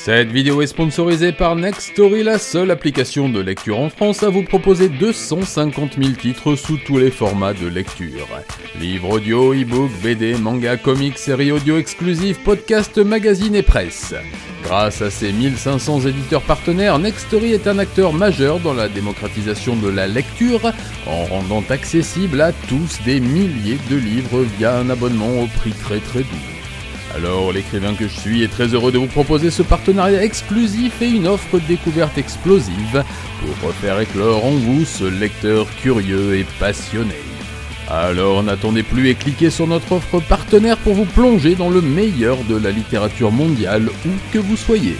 Cette vidéo est sponsorisée par Nextory, la seule application de lecture en France à vous proposer 250 000 titres sous tous les formats de lecture. Livres audio, e-book, BD, manga, comics, séries audio exclusives, podcasts, magazines et presse. Grâce à ses 1500 éditeurs partenaires, Nextory est un acteur majeur dans la démocratisation de la lecture en rendant accessible à tous des milliers de livres via un abonnement au prix très doux. Alors, l'écrivain que je suis est très heureux de vous proposer ce partenariat exclusif et une offre découverte explosive pour faire éclore en vous ce lecteur curieux et passionné. Alors n'attendez plus et cliquez sur notre offre partenaire pour vous plonger dans le meilleur de la littérature mondiale où que vous soyez.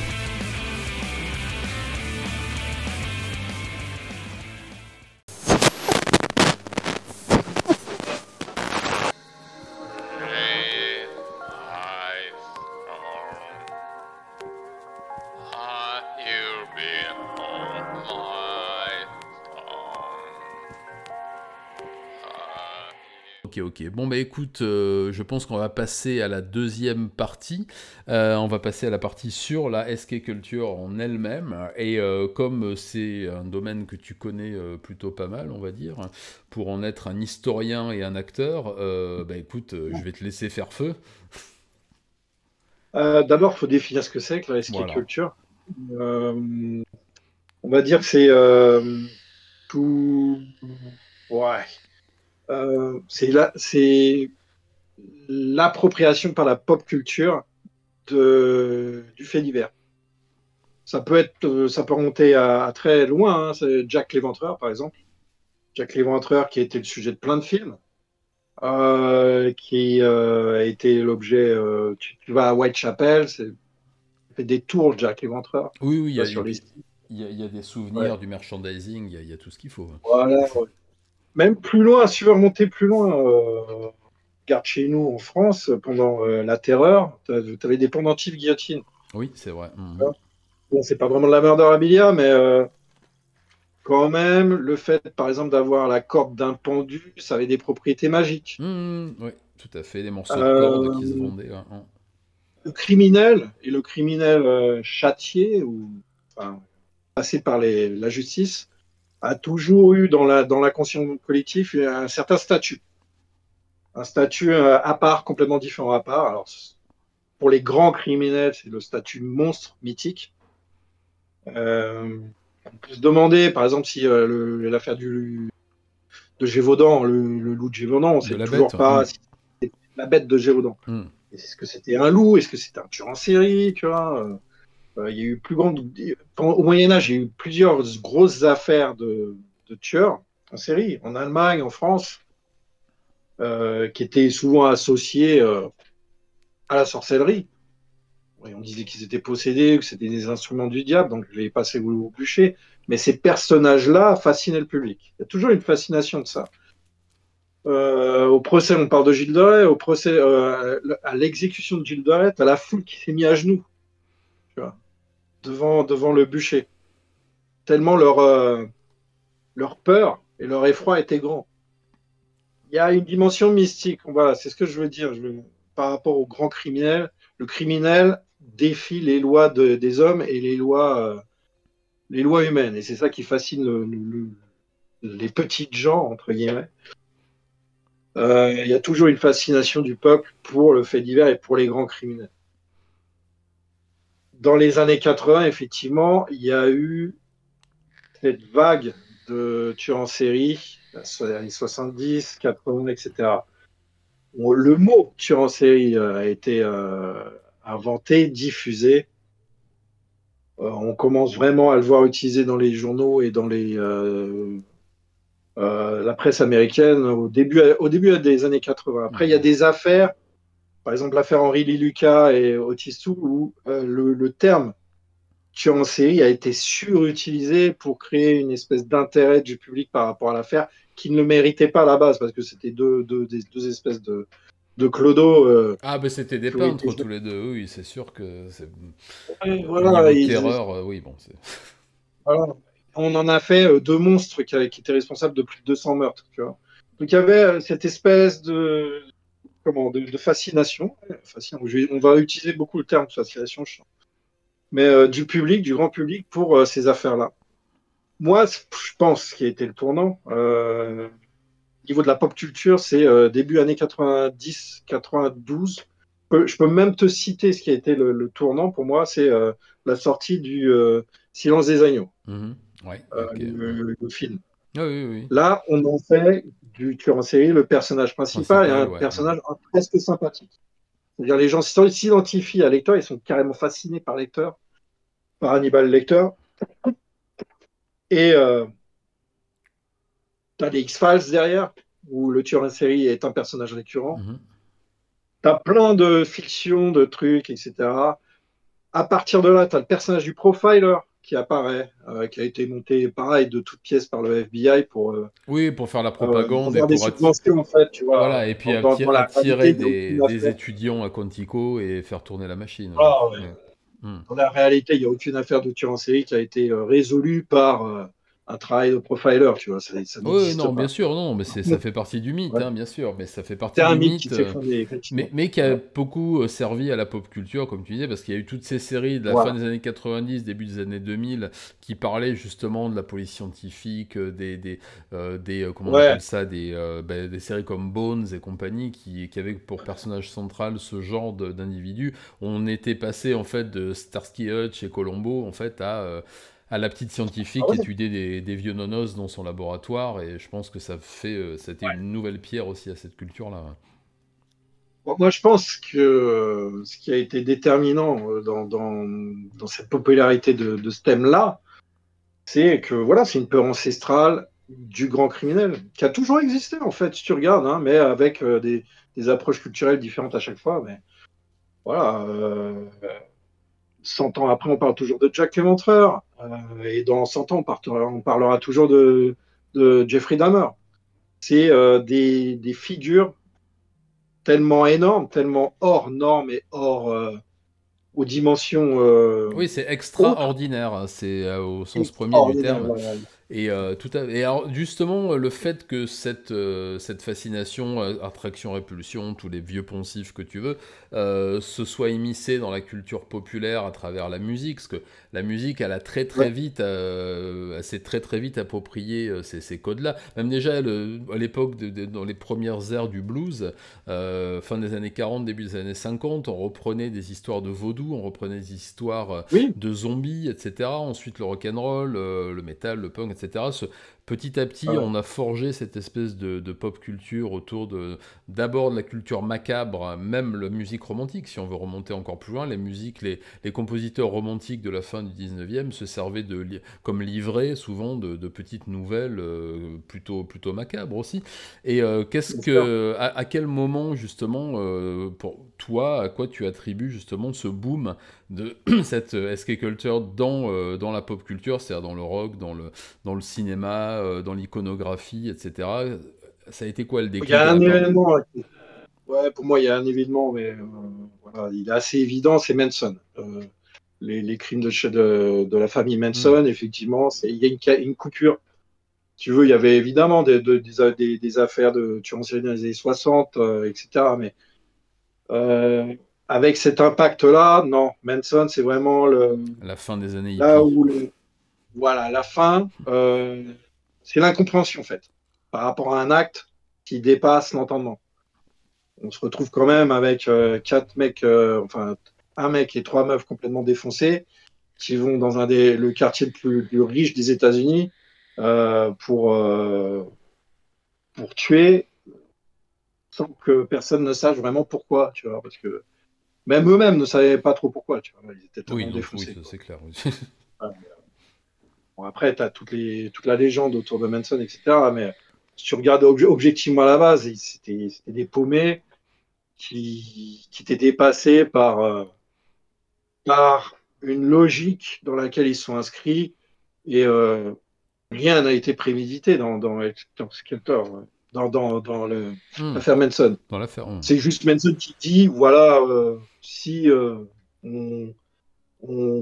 Ok. Bon bah écoute, je pense qu'on va passer à la deuxième partie. On va passer à la partie sur la SK Culture en elle-même. Et comme c'est un domaine que tu connais plutôt pas mal, on va dire, pour en être un historien et un acteur, bah écoute, je vais te laisser faire feu. D'abord, il faut définir ce que c'est que la SK Voilà. Culture. On va dire que c'est tout. Ouais. C'est l'appropriation par la pop culture du fait divers. Ça peut remonter à très loin, hein. C'est Jack l'Éventreur, par exemple. Jack l'Éventreur qui a été le sujet de plein de films, qui a été l'objet. Tu vas à Whitechapel, c'est fait des tours Jack l'Éventreur. Oui, Tu vas sur les sites. il y a des Ouais. souvenirs, du merchandising, il y a tout ce qu'il faut. Voilà, ouais. Même plus loin, si tu veux remonter plus loin, regarde chez nous en France, pendant la Terreur, tu avais des pendentifs guillotine. Oui, c'est vrai. Bon, c'est pas vraiment de la murderabilia, mais quand même, le fait, par exemple, d'avoir la corde d'un pendu, ça avait des propriétés magiques. Oui, tout à fait, des morceaux de corde qui se Euh, vendaient. le criminel et le criminel châtié, ou enfin, passé par la justice, a toujours eu dans la conscience collective un certain statut. Un statut à part, complètement différent à part. Alors, pour les grands criminels, c'est le statut monstre mythique. On peut se demander, par exemple, si l'affaire de Gévaudan, le loup de Gévaudan, on ne De sait la toujours bête. pas si c'était la bête de Gévaudan. Est-ce que c'était un loup? Est-ce que c'était un tueur en série? Tu vois, il y a eu au Moyen Âge, il y a eu plusieurs grosses affaires de tueurs en série, en Allemagne, en France, qui étaient souvent associés à la sorcellerie. Et on disait qu'ils étaient possédés, que c'était des instruments du diable, donc je les passé au bûcher. Mais ces personnages-là fascinaient le public. Il y a toujours une fascination de ça. Au procès, on parle de Gilles de Rais. Au procès, à l'exécution de Gilles de Rais, à la foule qui s'est mise à genoux, tu vois, devant le bûcher. Tellement leur peur et leur effroi étaient grands. Il y a une dimension mystique. Voilà, c'est ce que je veux dire. Par rapport au grand criminel, le criminel défie les lois des hommes et les lois humaines. Et c'est ça qui fascine les petites gens, entre guillemets. Il y a toujours une fascination du peuple pour le fait divers et pour les grands criminels. Dans les années 80, effectivement, il y a eu cette vague de tueurs en série, dans les années 70, 80, etc. Bon, le mot tueur en série a été inventé, diffusé. On commence vraiment à le voir utilisé dans les journaux et dans la presse américaine au début des années 80. Après, il y a des affaires, par exemple l'affaire Henri Lee Lucas et Otis Toole, où le terme tueur en série a été surutilisé pour créer une espèce d'intérêt du public par rapport à l'affaire qui ne le méritait pas à la base, parce que c'était deux espèces de clodos. Ah, ben c'était des Qui ont été... peintres tous les deux, oui, c'est sûr que Ouais, au voilà, niveau terreur, oui, bon, c'est... voilà. On en a fait deux monstres qui étaient responsables de plus de 200 meurtres. Tu vois. Donc il y avait cette espèce de fascination. On va utiliser beaucoup le terme de fascination. mais du public, du grand public pour ces affaires-là. Moi, je pense ce qui a été le tournant, au niveau de la pop culture, c'est début années 90, 92. Je peux même te citer ce qui a été le tournant pour moi, c'est la sortie du Silence des agneaux, Mhm. Ouais, ok. le film. Ah oui, oui, oui. Là, on en fait du tueur en série le personnage principal et un Principal, ouais. personnage presque sympathique. C'est-à-dire les gens s'identifient à Lecter, ils sont carrément fascinés par Lecter, par Hannibal Lecter. Et tu as des X-Files derrière, où le tueur en série est un personnage récurrent. Mhm. Tu as plein de fictions, de trucs, etc. À partir de là, tu as le personnage du profiler qui apparaît, qui a été monté pareil de toutes pièces par le FBI pour Oui, pour faire la propagande et avoir des pour subventions, en fait, tu vois, voilà, et puis dans la attirer réalité, il n'y a aucune des affaire. étudiants à Quantico et faire tourner la machine. Ouais. Ah, ouais. Ouais. Hmm. Dans la réalité, il n'y a aucune affaire de tueur en série qui a été résolue par un travail de profiler, tu vois, ça Oui, n'existe non, bien pas. sûr, non, mais ça fait partie du mythe, Ouais. hein, bien sûr, mais ça fait C'est partie un du mythe qui mythe, s'est fondé, effectivement. mais qui a Voilà. beaucoup servi à la pop culture, comme tu disais, parce qu'il y a eu toutes ces séries de la fin Voilà. des années 90, début des années 2000, qui parlaient justement de la police scientifique, comment on appelle Ouais. ça, des séries comme Bones et compagnie, qui avaient pour personnage central ce genre d'individus. On était passé, en fait, de Starsky Hutch et Columbo, en fait, à la petite Ah scientifique qui ouais. étudiait des vieux nonos dans son laboratoire, et je pense que c'était une nouvelle pierre aussi à cette culture-là. Bon, moi, je pense que ce qui a été déterminant dans cette popularité de ce thème-là, c'est que voilà, c'est une peur ancestrale du grand criminel, qui a toujours existé, en fait, si tu regardes, hein, mais avec des approches culturelles différentes à chaque fois. Mais voilà, 100 ans après, on parle toujours de Jack l'Éventreur, et dans 100 ans, on parlera toujours de Jeffrey Dahmer. C'est des figures tellement énormes, tellement hors normes et hors aux dimensions Oui, c'est autres, extraordinaire, hein, c'est au sens premier du extraordinaires. terme. Voilà. Et alors, justement, le fait que cette fascination, attraction-répulsion, tous les vieux poncifs que tu veux, se soit immiscé dans la culture populaire à travers la musique, parce que la musique, elle a Ouais. elle s'est très très vite approprié ces codes-là. Même déjà, à l'époque, dans les premières ères du blues, fin des années 40, début des années 50, on reprenait des histoires de vaudou, on reprenait des histoires Oui, de zombies, etc. Ensuite, le rock'n'roll, le metal, le punk, etc. Petit à petit, ouais. on a forgé cette espèce de pop culture autour d'abord de la culture macabre, même la musique romantique, si on veut remonter encore plus loin. Les compositeurs romantiques de la fin du 19e se servaient comme livrets, souvent, de petites nouvelles plutôt macabres aussi. Et Bien sûr. à quel moment, justement, pour toi, à quoi tu attribues justement ce boom de cette SK Culture dans la pop culture, c'est-à-dire dans le rock, dans le cinéma, dans l'iconographie, etc. Ça a été quoi le Il y déclic à a la un part? événement. Ouais, pour moi, il y a un événement, mais voilà, il est assez évident, c'est Manson. Les crimes de la famille Hmm. Manson, effectivement, il y a une coupure. Si tu veux, il y avait évidemment des affaires de tueurs en série dans les années 60, etc. Mais euh, avec cet impact-là, non, Manson, c'est vraiment La fin des années là hippies. où voilà, la fin, c'est l'incompréhension, en fait, par rapport à un acte qui dépasse l'entendement. On se retrouve quand même avec quatre mecs, enfin, un mec et trois meufs complètement défoncés qui vont dans le quartier le plus riche des États-Unis euh, pour, euh, pour tuer sans que personne ne sache vraiment pourquoi, tu vois, parce que même eux-mêmes ne savaient pas trop pourquoi, tu vois, ils étaient Oui, tellement donc oui, défoncés, ça, quoi. c'est clair. Oui. Voilà. Bon, après, tu as toute la légende autour de Manson, etc. Mais si tu regardes objectivement à la base, c'était des paumés qui étaient dépassés par une logique dans laquelle ils sont inscrits et rien n'a été prémédité dans Skelter, ouais. Dans Hmm. l'affaire Manson. Dans l'affaire. Hmm. C'est juste Manson qui dit, voilà, si on,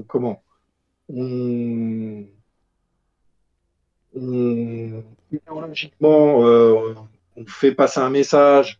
comment, on, idéologiquement, on fait passer un message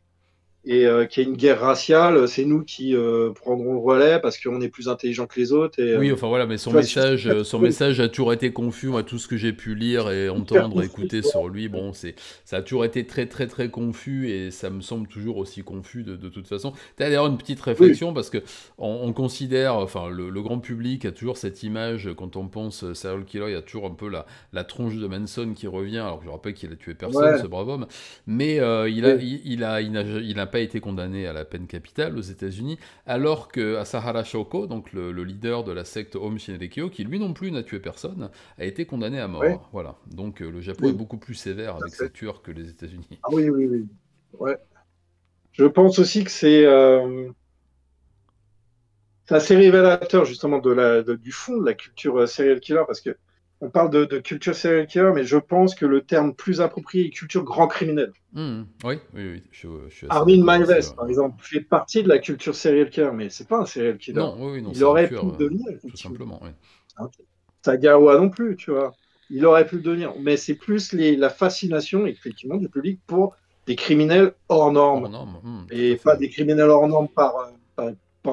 et qu'il y ait une guerre raciale, c'est nous qui prendrons le relais parce qu'on est plus intelligents que les autres. Et, Oui, enfin voilà, mais tu vois, sur cette son attitude, message a toujours été confus. Moi, tout ce que j'ai pu lire et hyper entendre, confus, écouter tu vois. sur lui, bon, ça a toujours été très, très, très confus et ça me semble toujours aussi confus de toute façon. T'as d'ailleurs une petite Oui, réflexion parce que on considère, enfin, le grand public a toujours cette image quand on pense serial killer, il y a toujours un peu la tronche de Manson qui revient. Alors que je rappelle qu'il a tué personne, ouais, ce brave homme, mais oui, il n'a pas été condamné à la peine capitale aux États-Unis alors que Asahara Shoko, donc le leader de la secte Aum Shinrikyo, qui lui non plus n'a tué personne, a été condamné à oui, mort. Voilà. Donc le Japon est oui, beaucoup plus sévère tout à avec ses fait. tueurs que les États-Unis. Ah oui, oui, oui. Ouais. Je pense aussi que c'est assez révélateur justement du fond de la culture serial killer, parce que on parle de culture serial killer, mais je pense que le terme plus approprié est culture grand criminel. Oui, oui, oui, je suis assez Armin d'accord aussi. Meiwes, par exemple, fait partie de la culture serial killer, mais c'est pas un serial killer. Non, oui, oui, non, Il c'est un aurait pu tueur, le devenir, tout effectivement. simplement. Oui. Hein. Sagawa non plus, tu vois. Il aurait pu le devenir. Mais c'est plus la fascination, effectivement, du public pour des criminels hors Hors normes. norme, tout à Et fait. pas des criminels hors normes par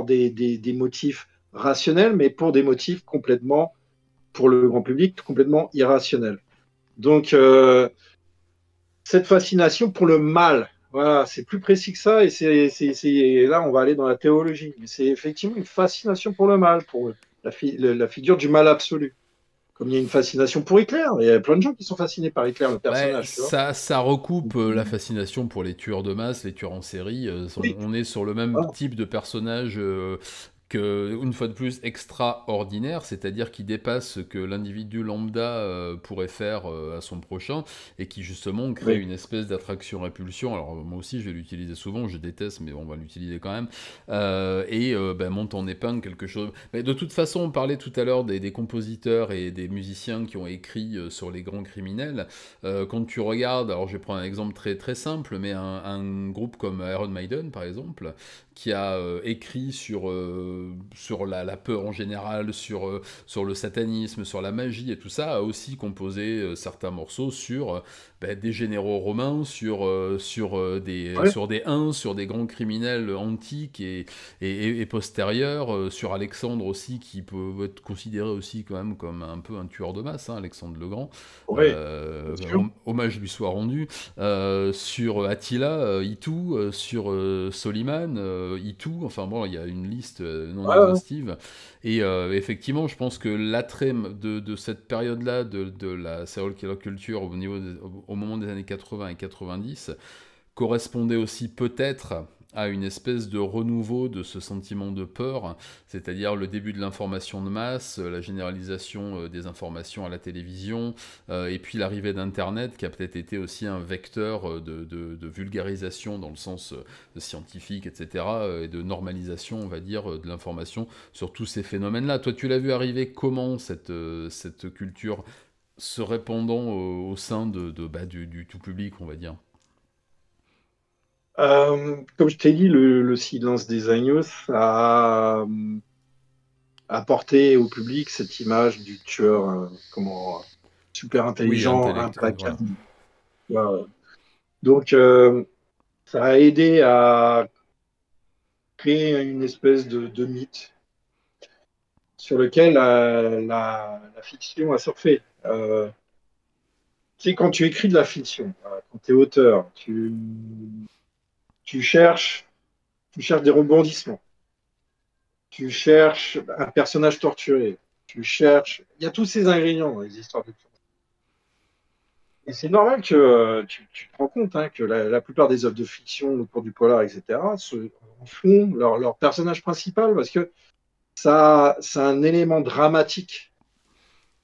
des motifs rationnels, mais pour des motifs complètement, pour le grand public, complètement irrationnels. Donc, cette fascination pour le mal, voilà, c'est plus précis que ça, et là, on va aller dans la théologie. Mais c'est effectivement une fascination pour le mal, pour la figure du mal absolu. Comme il y a une fascination pour Hitler, il y a plein de gens qui sont fascinés par Hitler, le Ouais, personnage, tu vois. ça recoupe la fascination pour les tueurs de masse, les tueurs en série. Oui, On est sur le même voilà. type de personnage que, une fois de plus, extraordinaire, c'est-à-dire qui dépasse ce que l'individu lambda pourrait faire à son prochain, et qui justement crée Oui, une espèce d'attraction-répulsion. Alors moi aussi, je vais l'utiliser souvent, je déteste, mais on va l'utiliser quand même, ben, monte en épingle quelque chose. Mais de toute façon, on parlait tout à l'heure des compositeurs et des musiciens qui ont écrit sur les grands criminels. Quand tu regardes, alors je vais prendre un exemple très, très simple, mais un groupe comme Iron Maiden, par exemple, qui a écrit sur la peur en général, sur le satanisme, sur la magie et tout ça, a aussi composé certains morceaux sur ben, des généraux romains, ouais, sur des Huns, sur des grands criminels antiques et postérieurs, sur Alexandre aussi, qui peut être considéré aussi quand même comme un peu un tueur de masse, hein, Alexandre le Grand. ouais, bien sûr. Hommage lui soit rendu. Sur Attila, Itou, sur Soliman, Itou, enfin bon, il y a une liste non Ouais, ouais. exhaustive. Et effectivement, je pense que l'attrait de cette période-là, de la serial killer culture au moment des années 80 et 90, correspondait aussi peut-être à une espèce de renouveau de ce sentiment de peur, c'est-à-dire le début de l'information de masse, la généralisation des informations à la télévision, et puis l'arrivée d'Internet, qui a peut-être été aussi un vecteur de vulgarisation dans le sens scientifique, etc., et de normalisation, on va dire, de l'information sur tous ces phénomènes-là. Toi, tu l'as vu arriver comment, cette culture se répandant au sein bah, du tout public, on va dire. Comme je t'ai dit, le silence des agneaux, ça a apporté au public cette image du tueur, super Oui, intelligent, intellectuel, voilà. implacable. Voilà. Donc, ça a aidé à créer une espèce de mythe sur lequel la fiction a surfé. Tu sais, quand tu écris de la fiction, quand tu es auteur, tu cherches, tu cherches des rebondissements, tu cherches un personnage torturé, tu cherches. Il y a tous ces ingrédients dans les histoires de fiction. Et c'est normal que tu te rends compte hein, que la plupart des œuvres de fiction autour du polar, etc., en font leur personnage principal parce que ça, c'est un élément dramatique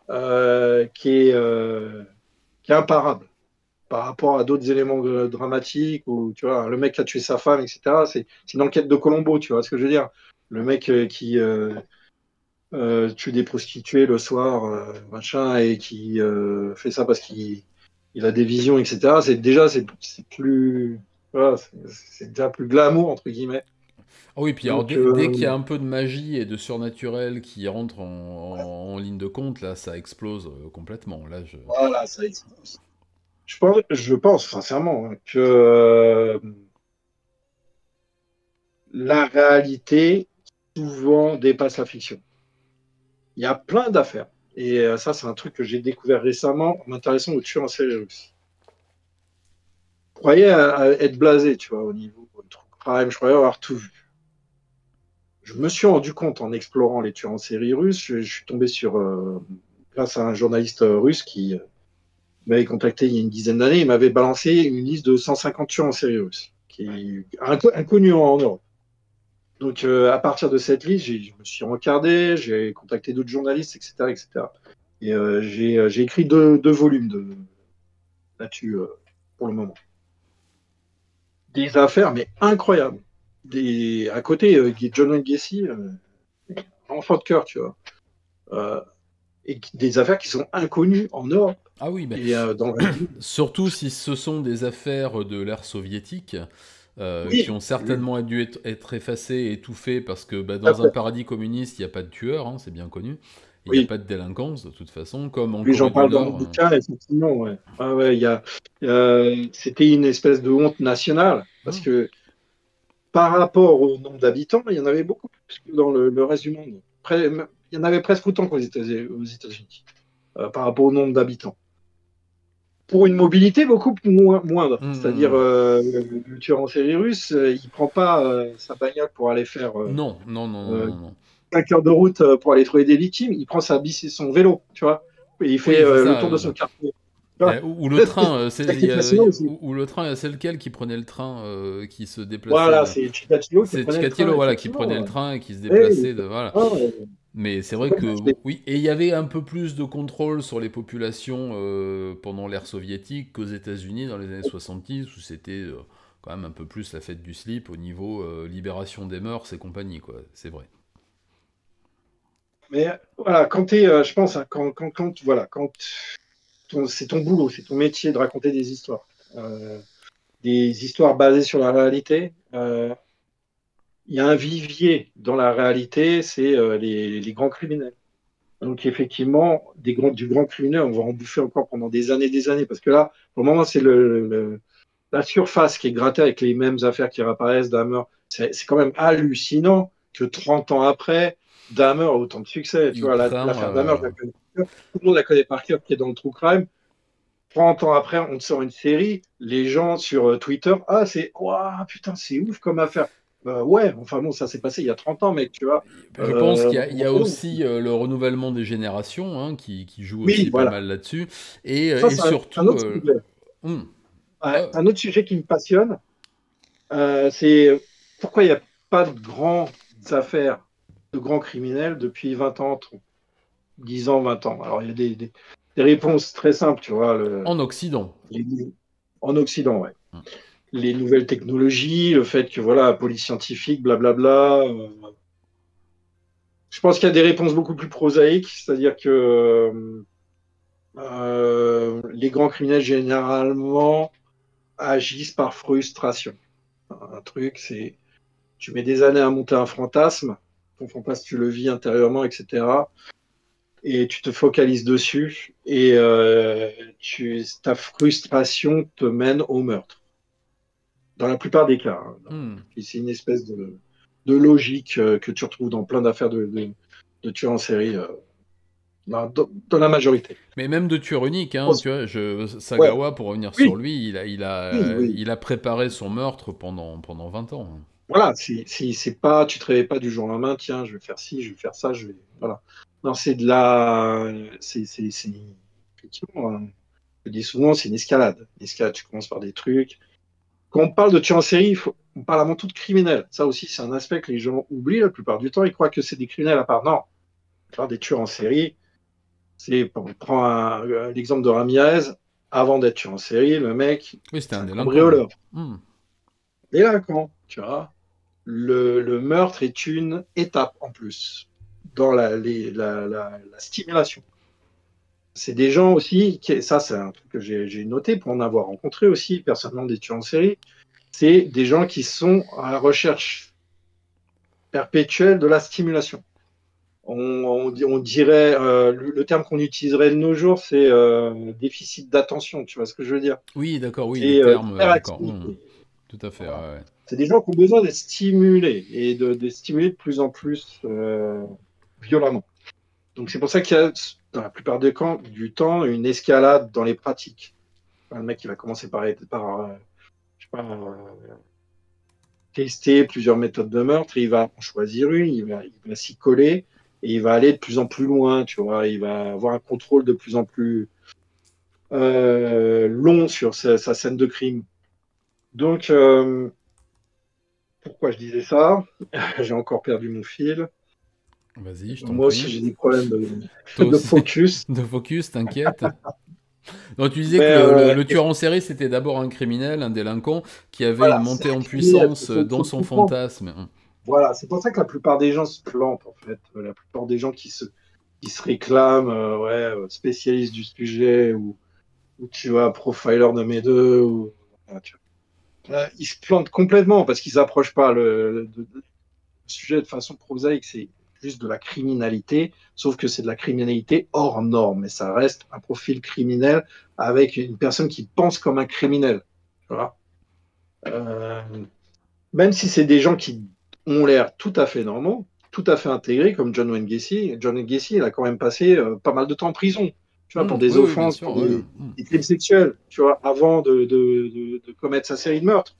qui est imparable par rapport à d'autres éléments dramatiques où, tu vois, le mec qui a tué sa femme, etc. C'est une enquête de Colombo, tu vois ce que je veux dire? Le mec qui tue des prostituées le soir, machin, et qui fait ça parce qu'il a des visions, etc. C'est plus, voilà, c'est déjà plus glamour, entre guillemets. Ah oui, puis alors Donc, dès qu'il y a un peu de magie et de surnaturel qui rentre en ligne de compte, là, ça explose complètement. Là, voilà, ça je pense sincèrement hein, que la réalité souvent dépasse la fiction. Il y a plein d'affaires. Et ça, c'est un truc que j'ai découvert récemment en m'intéressant aux tueurs en série russes. Je croyais être blasé, tu vois, au niveau true crime, je croyais avoir tout vu. Je me suis rendu compte en explorant les tueurs en série russes, je suis tombé sur, grâce à un journaliste russe qui m'avait contacté il y a une dizaine d'années, il m'avait balancé une liste de 150 tueurs en série russes, qui est inconnue en Europe. Donc, à partir de cette liste, je me suis rencardé, j'ai contacté d'autres journalistes, etc., etc. Et j'ai écrit deux volumes là-dessus pour le moment. Des affaires, mais incroyables. À côté, John Wayne Gacy, enfant de cœur, tu vois. Et des affaires qui sont inconnues en Europe. Ah oui, mais dans surtout si ce sont des affaires de l'ère soviétique. Oui, qui ont certainement dû être effacées, étouffées, parce que dans un paradis communiste, il n'y a pas de tueurs, hein, c'est bien connu. Il n'y a pas de délinquance, de toute façon, comme en Oui, j'en Corée du parle dans Nord. mon bouquin, effectivement. Ouais. Ah ouais, c'était une espèce de honte nationale, parce que par rapport au nombre d'habitants, il y en avait beaucoup plus que dans le reste du monde. Il y en avait presque autant qu'aux États-Unis, par rapport au nombre d'habitants. Pour une mobilité beaucoup moindre. C'est-à-dire, le tueur en série russe, il prend pas sa bagnole pour aller faire Non. 5 heures de route pour aller trouver des victimes. Il prend sa bici et son vélo, tu vois. Et il fait le tour de son quartier. Ou le train, c'est lequel qui prenait le train, qui se déplaçait. Voilà, c'est Chikatilo qui prenait le train et qui se déplaçait. Voilà. Mais c'est vrai que oui, et il y avait un peu plus de contrôle sur les populations pendant l'ère soviétique qu'aux États-Unis dans les années 70, où c'était quand même un peu plus la fête du slip au niveau libération des mœurs et compagnie, quoi. C'est vrai. Mais voilà, je pense, hein, voilà, c'est ton boulot, c'est ton métier de raconter des histoires basées sur la réalité. Il y a un vivier dans la réalité, c'est les grands criminels. Donc effectivement, du grand criminel, on va en bouffer encore pendant des années, parce que là, pour le moment, c'est la surface qui est grattée avec les mêmes affaires qui réapparaissent, Dahmer. C'est quand même hallucinant que 30 ans après, Dahmer a autant de succès. Tu vois, l'affaire Dahmer, je la connais par cœur. Tout le monde la connaît par cœur qui est dans le true crime. 30 ans après, on te sort une série, les gens sur Twitter, putain, c'est ouf comme affaire. Ouais, enfin bon, ça s'est passé il y a 30 ans, mec, tu vois. Je pense qu'il y a aussi le renouvellement des générations hein, qui joue aussi pas mal là-dessus. Et surtout. Un autre sujet qui me passionne, c'est pourquoi il n'y a pas de grandes affaires de grands criminels depuis 20 ans, 10 ans, 20 ans. Alors, il y a des réponses très simples, tu vois. En Occident. En Occident, ouais. Les nouvelles technologies, le fait que, voilà, la police scientifique, blablabla. Je pense qu'il y a des réponses beaucoup plus prosaïques, c'est-à-dire que les grands criminels, généralement, agissent par frustration. Un truc, c'est tu mets des années à monter un fantasme, ton fantasme, tu le vis intérieurement, etc. Et tu te focalises dessus, et ta frustration te mène au meurtre. Dans la plupart des cas. Hein. C'est une espèce de logique que tu retrouves dans plein d'affaires de tueurs en série. Dans la majorité. Mais même de tueurs uniques, hein, tu vois, Sagawa, pour revenir sur lui, il a préparé son meurtre pendant 20 ans. Voilà, c'est pas, tu te réveilles pas du jour au lendemain, tiens, je vais faire ci, je vais faire ça, voilà. Non, c'est effectivement, je dis souvent, c'est une escalade. Tu commences par des trucs. Quand on parle de tueurs en série, on parle avant tout de criminels. Ça aussi, c'est un aspect que les gens oublient la plupart du temps. Ils croient que c'est des criminels à part. Non, faire des tueurs en série, on prend l'exemple de Ramirez. Avant d'être tueur en série, le mec, c'était un cambrioleur. Délinquant, tu vois. Le meurtre est une étape en plus dans la stimulation. C'est des gens aussi, ça c'est un truc que j'ai noté pour en avoir rencontré aussi personnellement des tueurs en série, c'est des gens qui sont à la recherche perpétuelle de la stimulation. On dirait, le terme qu'on utiliserait de nos jours, c'est déficit d'attention, tu vois ce que je veux dire? Oui, d'accord, oui, les termes, d'accord. Tout à fait, ouais. c'est des gens qui ont besoin d'être stimulés et de stimuler de plus en plus violemment. Donc c'est pour ça qu'il y a, dans la plupart du temps, une escalade dans les pratiques. Le mec, il va commencer par je sais pas, tester plusieurs méthodes de meurtre, et il va en choisir une, il va s'y coller, et il va aller de plus en plus loin, tu vois. Il va avoir un contrôle de plus en plus long sur sa scène de crime. Donc, pourquoi je disais ça? J'ai encore perdu mon fil. Vas-y, je t'en Moi aussi, prie. j'ai des problèmes Toi de aussi. focus. De focus, t'inquiète. Donc, tu disais que Mais le tueur en série, c'était d'abord un criminel, un délinquant, qui avait une voilà, c'est montée un en criminel. puissance dans Faut son comprendre. fantasme. Voilà, c'est pour ça que la plupart des gens se plantent, en fait. La plupart des gens qui se réclament spécialistes du sujet, ou tu vois, profiler de mes deux, voilà, ils se plantent complètement parce qu'ils n'approchent pas le sujet de façon prosaïque. C'est juste de la criminalité, sauf que c'est de la criminalité hors norme. Mais ça reste un profil criminel avec une personne qui pense comme un criminel. Tu vois. Euh, Même si c'est des gens qui ont l'air tout à fait normaux, tout à fait intégrés, comme John Wayne Gacy. John Wayne Gacy, il a quand même passé pas mal de temps en prison, tu vois, pour des Oui, oui, bien offenses, sûr. pour Ouais. des crimes sexuels, tu vois, avant de commettre sa série de meurtres.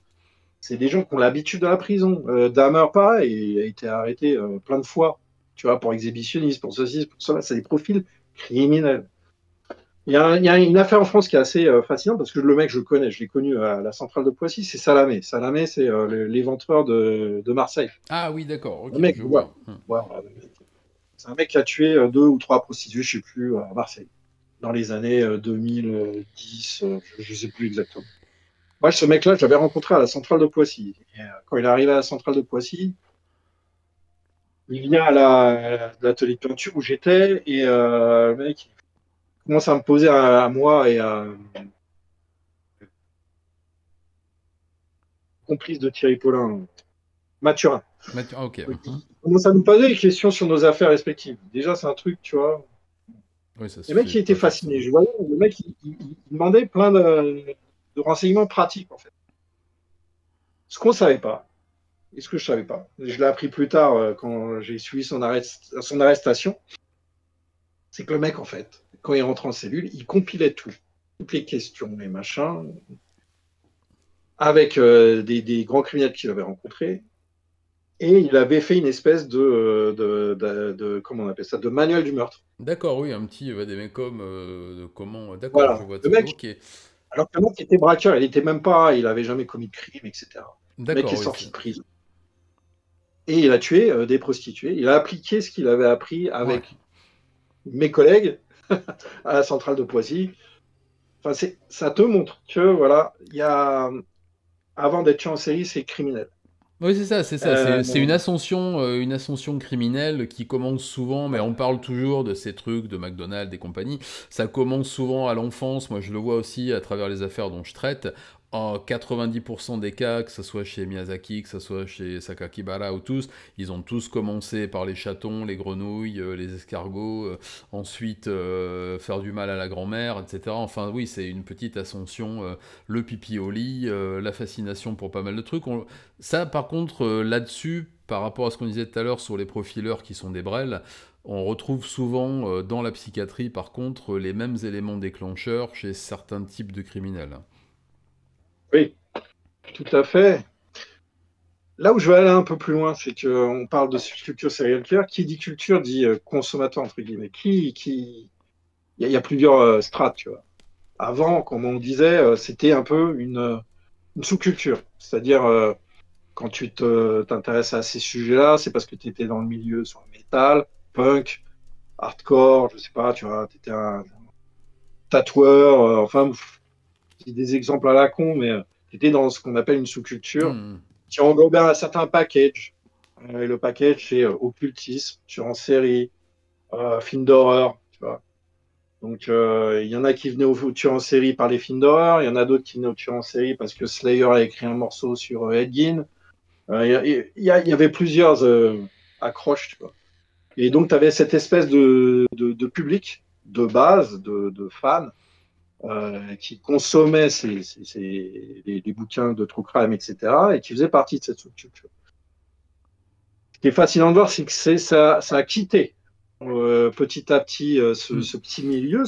C'est des gens qui ont l'habitude de la prison. Dahmer, pareil, il a été arrêté plein de fois, tu vois, pour exhibitionnisme, pour ceci, pour cela. C'est des profils criminels. Il y a une affaire en France qui est assez fascinante parce que le mec, je le connais, je l'ai connu à la centrale de Poissy, c'est Salamé. Salamé, c'est l'éventreur de Marseille. Ah oui, d'accord, Un ok, mec, je voilà. vois. Voilà. C'est un mec qui a tué deux ou trois prostituées, je ne sais plus, à Marseille, dans les années 2010, je ne sais plus exactement. Moi, ce mec-là, je l'avais rencontré à la centrale de Poissy. Et, quand il est arrivé à la centrale de Poissy, il vient à l'atelier de peinture où j'étais, et le mec il commence à me poser à moi et à complice de Thierry Paulin, Mathurin. Ok. Il commence à nous poser des questions sur nos affaires respectives. Déjà, c'est un truc, tu vois. Oui, ça se Le mec, fait il était pas fasciné. forcément. Je voyais, le mec, il demandait plein de renseignements pratiques, en fait. Ce qu'on ne savait pas, et ce que je ne savais pas. Je l'ai appris plus tard, quand j'ai suivi son arrestation. C'est que le mec, en fait, quand il rentre en cellule, il compilait tout. Toutes les questions, les machins, avec des grands criminels qu'il avait rencontrés. Et il avait fait une espèce comment on appelle ça, de manuel du meurtre. D'accord, oui, un petit vadémécum de comment. D'accord, je Voilà. vois. Le mec, Ok. alors que le mec était braqueur, il était même pas, il avait jamais commis de crime, etc. Le mec D'accord, est oui. sorti de prison. Et il a tué des prostituées. Il a appliqué ce qu'il avait appris Ouais. avec mes collègues à la centrale de Poissy. Enfin, ça te montre que, voilà, avant d'être tué en série, c'est criminel. Oui, c'est ça, c'est ça. Euh, C'est une ascension criminelle qui commence souvent, mais on parle toujours de ces trucs de McDonald's et compagnie. Ça commence souvent à l'enfance. Moi, je le vois aussi à travers les affaires dont je traite. En 90% des cas, que ce soit chez Miyazaki, que ce soit chez Sakakibara ou tous, ils ont tous commencé par les chatons, les grenouilles, les escargots, ensuite faire du mal à la grand-mère, etc. Enfin, oui, c'est une petite ascension. Le pipi au lit, la fascination pour pas mal de trucs. Ça, par contre, là-dessus, par rapport à ce qu'on disait tout à l'heure sur les profileurs qui sont des brels, on retrouve souvent dans la psychiatrie, par contre, les mêmes éléments déclencheurs chez certains types de criminels. oui, tout à fait. Là où je vais aller un peu plus loin, c'est qu'on parle de culture serial killer. Qui dit culture dit consommateur, entre guillemets. Il y a plusieurs strates, tu vois. Avant, comme on disait, c'était un peu une sous-culture. C'est-à-dire, quand t'intéresses à ces sujets-là, c'est parce que tu étais dans le milieu sur le métal, punk, hardcore, je sais pas, tu vois, tu étais un tatoueur, enfin, c'est des exemples à la con, mais tu étais dans ce qu'on appelle une sous-culture Hmm. qui englobait un certain package. Et le package, c'est occultisme, tueur en série, film d'horreur, tu vois. Donc, il y en a qui venaient au tueur en série par les films d'horreur, il y en a d'autres qui venaient au tueur en série parce que Slayer a écrit un morceau sur Ed Gein. Il y avait plusieurs accroches, tu vois. Et donc, tu avais cette espèce de public de base, de fans, qui consommait les bouquins de true crime, etc., et qui faisait partie de cette sous-culture. Ce qui est fascinant de voir, c'est que ça a quitté petit à petit ce petit milieu,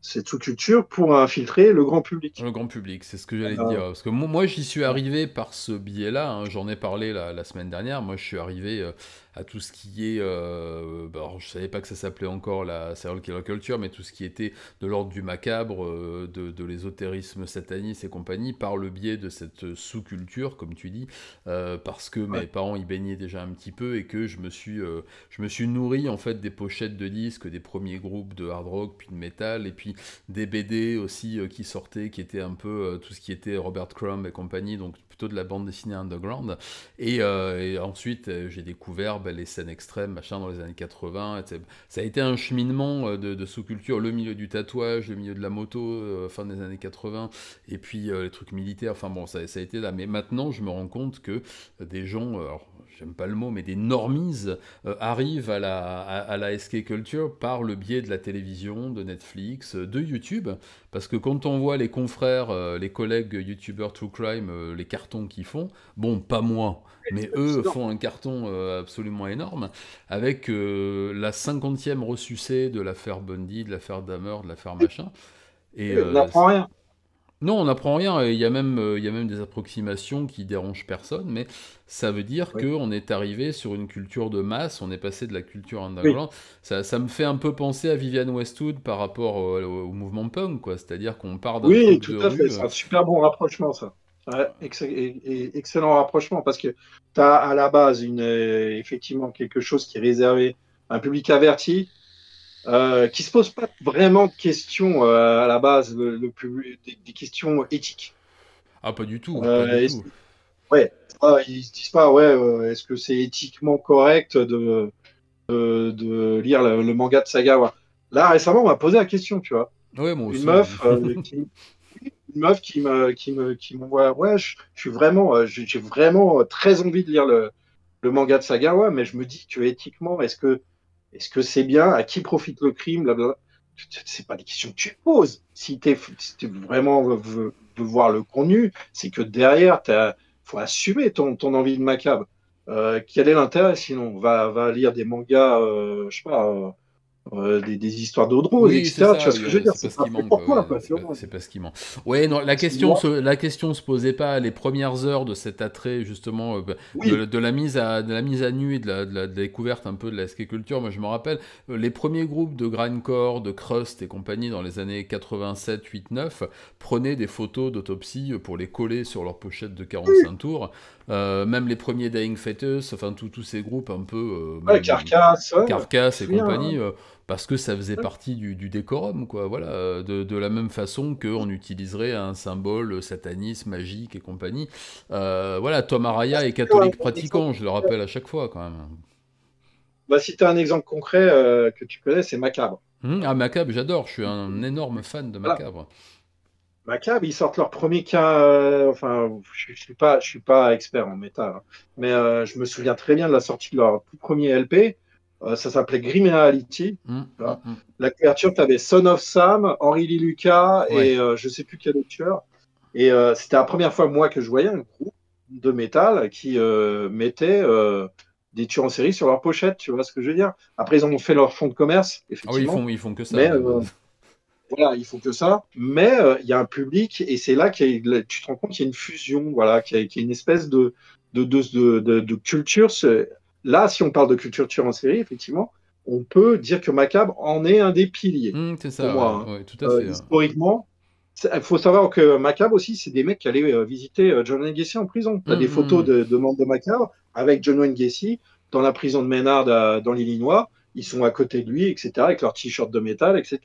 cette sous-culture pour infiltrer le grand public. Le grand public, c'est ce que j'allais dire. Parce que moi j'y suis arrivé par ce biais-là, hein. J'en ai parlé la semaine dernière. Moi, je suis arrivé à tout ce qui est... alors, je savais pas que ça s'appelait encore la serial killer culture, mais tout ce qui était de l'ordre du macabre, de l'ésotérisme sataniste et compagnie, par le biais de cette sous-culture, comme tu dis, parce que mes parents y baignaient déjà un petit peu et que je me suis nourri en fait des pochettes de disques, des premiers groupes de hard rock, puis de métal, et puis des BD aussi qui sortaient, qui étaient un peu tout ce qui était Robert Crumb et compagnie, donc plutôt de la bande dessinée underground. Et ensuite, j'ai découvert les scènes extrêmes, machin, dans les années 80. Ça a été un cheminement de sous-culture, le milieu du tatouage, le milieu de la moto, fin des années 80, et puis les trucs militaires. Enfin bon, ça a été là. Mais maintenant, je me rends compte que des gens, alors, j'aime pas le mot, mais des normies arrivent à la SK Culture par le biais de la télévision, de Netflix, de YouTube, parce que quand on voit les confrères, les collègues YouTubeurs True Crime, les cartons qu'ils font, bon, pas moi, mais eux font un carton absolument énorme, avec la 50e ressucée de l'affaire Bundy, de l'affaire Dahmer, de l'affaire machin. Et, on n'apprend rien. non, on n'apprend rien. Il y a même des approximations qui dérangent personne, mais ça veut dire qu'on est arrivé sur une culture de masse, on est passé de la culture underground. Ça me fait un peu penser à Vivienne Westwood par rapport au mouvement punk, quoi. C'est-à-dire qu'on part d'un truc tout de à fait. rue. C'est un super bon rapprochement, ça. Excellent rapprochement, parce que tu as à la base effectivement quelque chose qui est réservé à un public averti, qui se pose pas vraiment de questions à la base, des questions éthiques. Ah, pas du tout, pas du tout. Ouais, ils se disent pas, est-ce que c'est éthiquement correct de lire le manga de Sagawa. Là, récemment, on m'a posé la question, tu vois. Ouais, moi aussi. Une meuf qui m'envoie, je suis vraiment, j'ai vraiment très envie de lire le manga de Sagawa, mais je me dis que éthiquement, est-ce que c'est bien? À qui profite le crime? Blablabla. C'est pas des questions que tu poses. Si tu vraiment veux voir le contenu, c'est que derrière, faut assumer ton envie de macabre. Quel est l'intérêt sinon? Va lire des mangas, je sais pas, des histoires d'eau de rose, Oui, c'est etc. Tu ça, vois ce que je veux dire? c'est pas C'est ce pas qui fait manque, pour toi, ouais, quoi, tu vois. c'est pas ce qui manque. Ouais, non, la question se posait pas, les premières heures de cet attrait, justement, de la mise à nu et de la découverte un peu de la skate culture. Moi, je me rappelle, les premiers groupes de grindcore, de crust et compagnie dans les années 87, 8, 9 prenaient des photos d'autopsie pour les coller sur leur pochette de 45 tours. Même les premiers Dying Fetus, enfin tous ces groupes un peu Carcass et compagnie, parce que ça faisait partie du décorum, quoi. Voilà, de la même façon qu'on utiliserait un symbole sataniste, magique et compagnie. Voilà, Tom Araya est catholique pratiquant, je le rappelle à chaque fois, quand même. Bah, si tu as un exemple concret que tu connais, c'est Macabre. Ah, Macabre, j'adore, je suis un énorme fan de Voilà. Macabre. Macabre, ils sortent leur premier cas. Enfin, je suis pas expert en métal, hein, mais je me souviens très bien de la sortie de leur tout premier LP. Ça s'appelait Criminality. Voilà. La couverture, tu avais Son of Sam, Henry Lee Lucas et je sais plus quel autre tueur. Et c'était la première fois, moi, que je voyais un groupe de métal qui mettait des tueurs en série sur leur pochette. Tu vois ce que je veux dire? Après, ils en ont fait leur fonds de commerce, Ah oui, effectivement. ils font que ça. Mais voilà, il faut que ça. Mais il y a un public et c'est là tu te rends compte qu'il y a une fusion, voilà, qu'il y a une espèce de culture. Là, si on parle de culture tueur en série, effectivement, on peut dire que Macabre en est un des piliers. C'est ça, pour moi, hein. ouais, tout à fait. Historiquement, il faut savoir que Macabre aussi, c'est des mecs qui allaient visiter John Wayne Gacy en prison. Tu as des photos de membres de Macabre avec John Wayne Gacy dans la prison de Maynard dans l'Illinois. Ils sont à côté de lui, etc., avec leur t-shirt de métal, etc.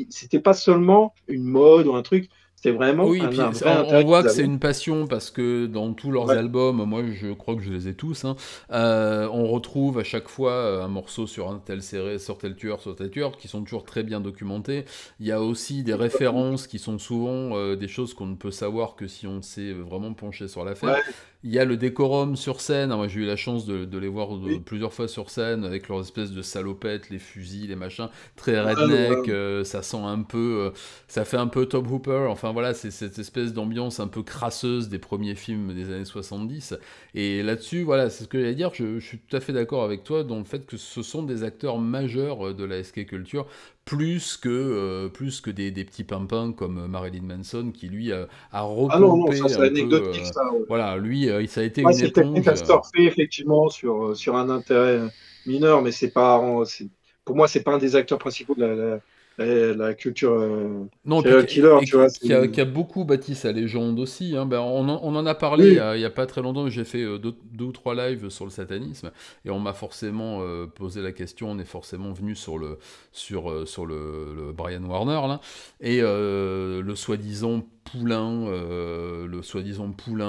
C'était pas seulement une mode ou un truc, c'était vraiment Oui, un puis vrai on intérêt voit qu'ils que c'est avaient. une passion parce que dans tous leurs albums, moi je crois que je les ai tous, hein, on retrouve à chaque fois un morceau sur un tel serré, sur tel tueur, qui sont toujours très bien documentés. Il y a aussi des références qui sont souvent des choses qu'on ne peut savoir que si on s'est vraiment penché sur l'affaire. Il y a le décorum sur scène. Moi, j'ai eu la chance de les voir Oui. plusieurs fois sur scène avec leurs espèces de salopettes, les fusils, les machins, très Ouais, redneck. ouais. Ça sent un peu, ça fait un peu Top Hooper. Enfin voilà, c'est cette espèce d'ambiance un peu crasseuse des premiers films des années 70. Et là-dessus, voilà, c'est ce que j'allais dire. Je suis tout à fait d'accord avec toi dans le fait que ce sont des acteurs majeurs de la SK culture, plus que des petits pimpins comme Marilyn Manson qui lui a Ah non, non, ça repompé c'est un peu. anecdotique, ça. Ouais. Voilà, lui, ça a été Ouais, une c'est quelqu'un qui éponge. a surfé effectivement sur un intérêt mineur, mais c'est pas, pour moi, c'est pas un des acteurs principaux de la culture Non, et puis serial killer, tu vois. qui a beaucoup bâti sa légende aussi. Hein. Ben, on en a parlé Oui, il y a pas très longtemps. J'ai fait deux ou trois lives sur le satanisme et on m'a forcément posé la question. On est forcément venu sur le Brian Warner là et le soi-disant poulain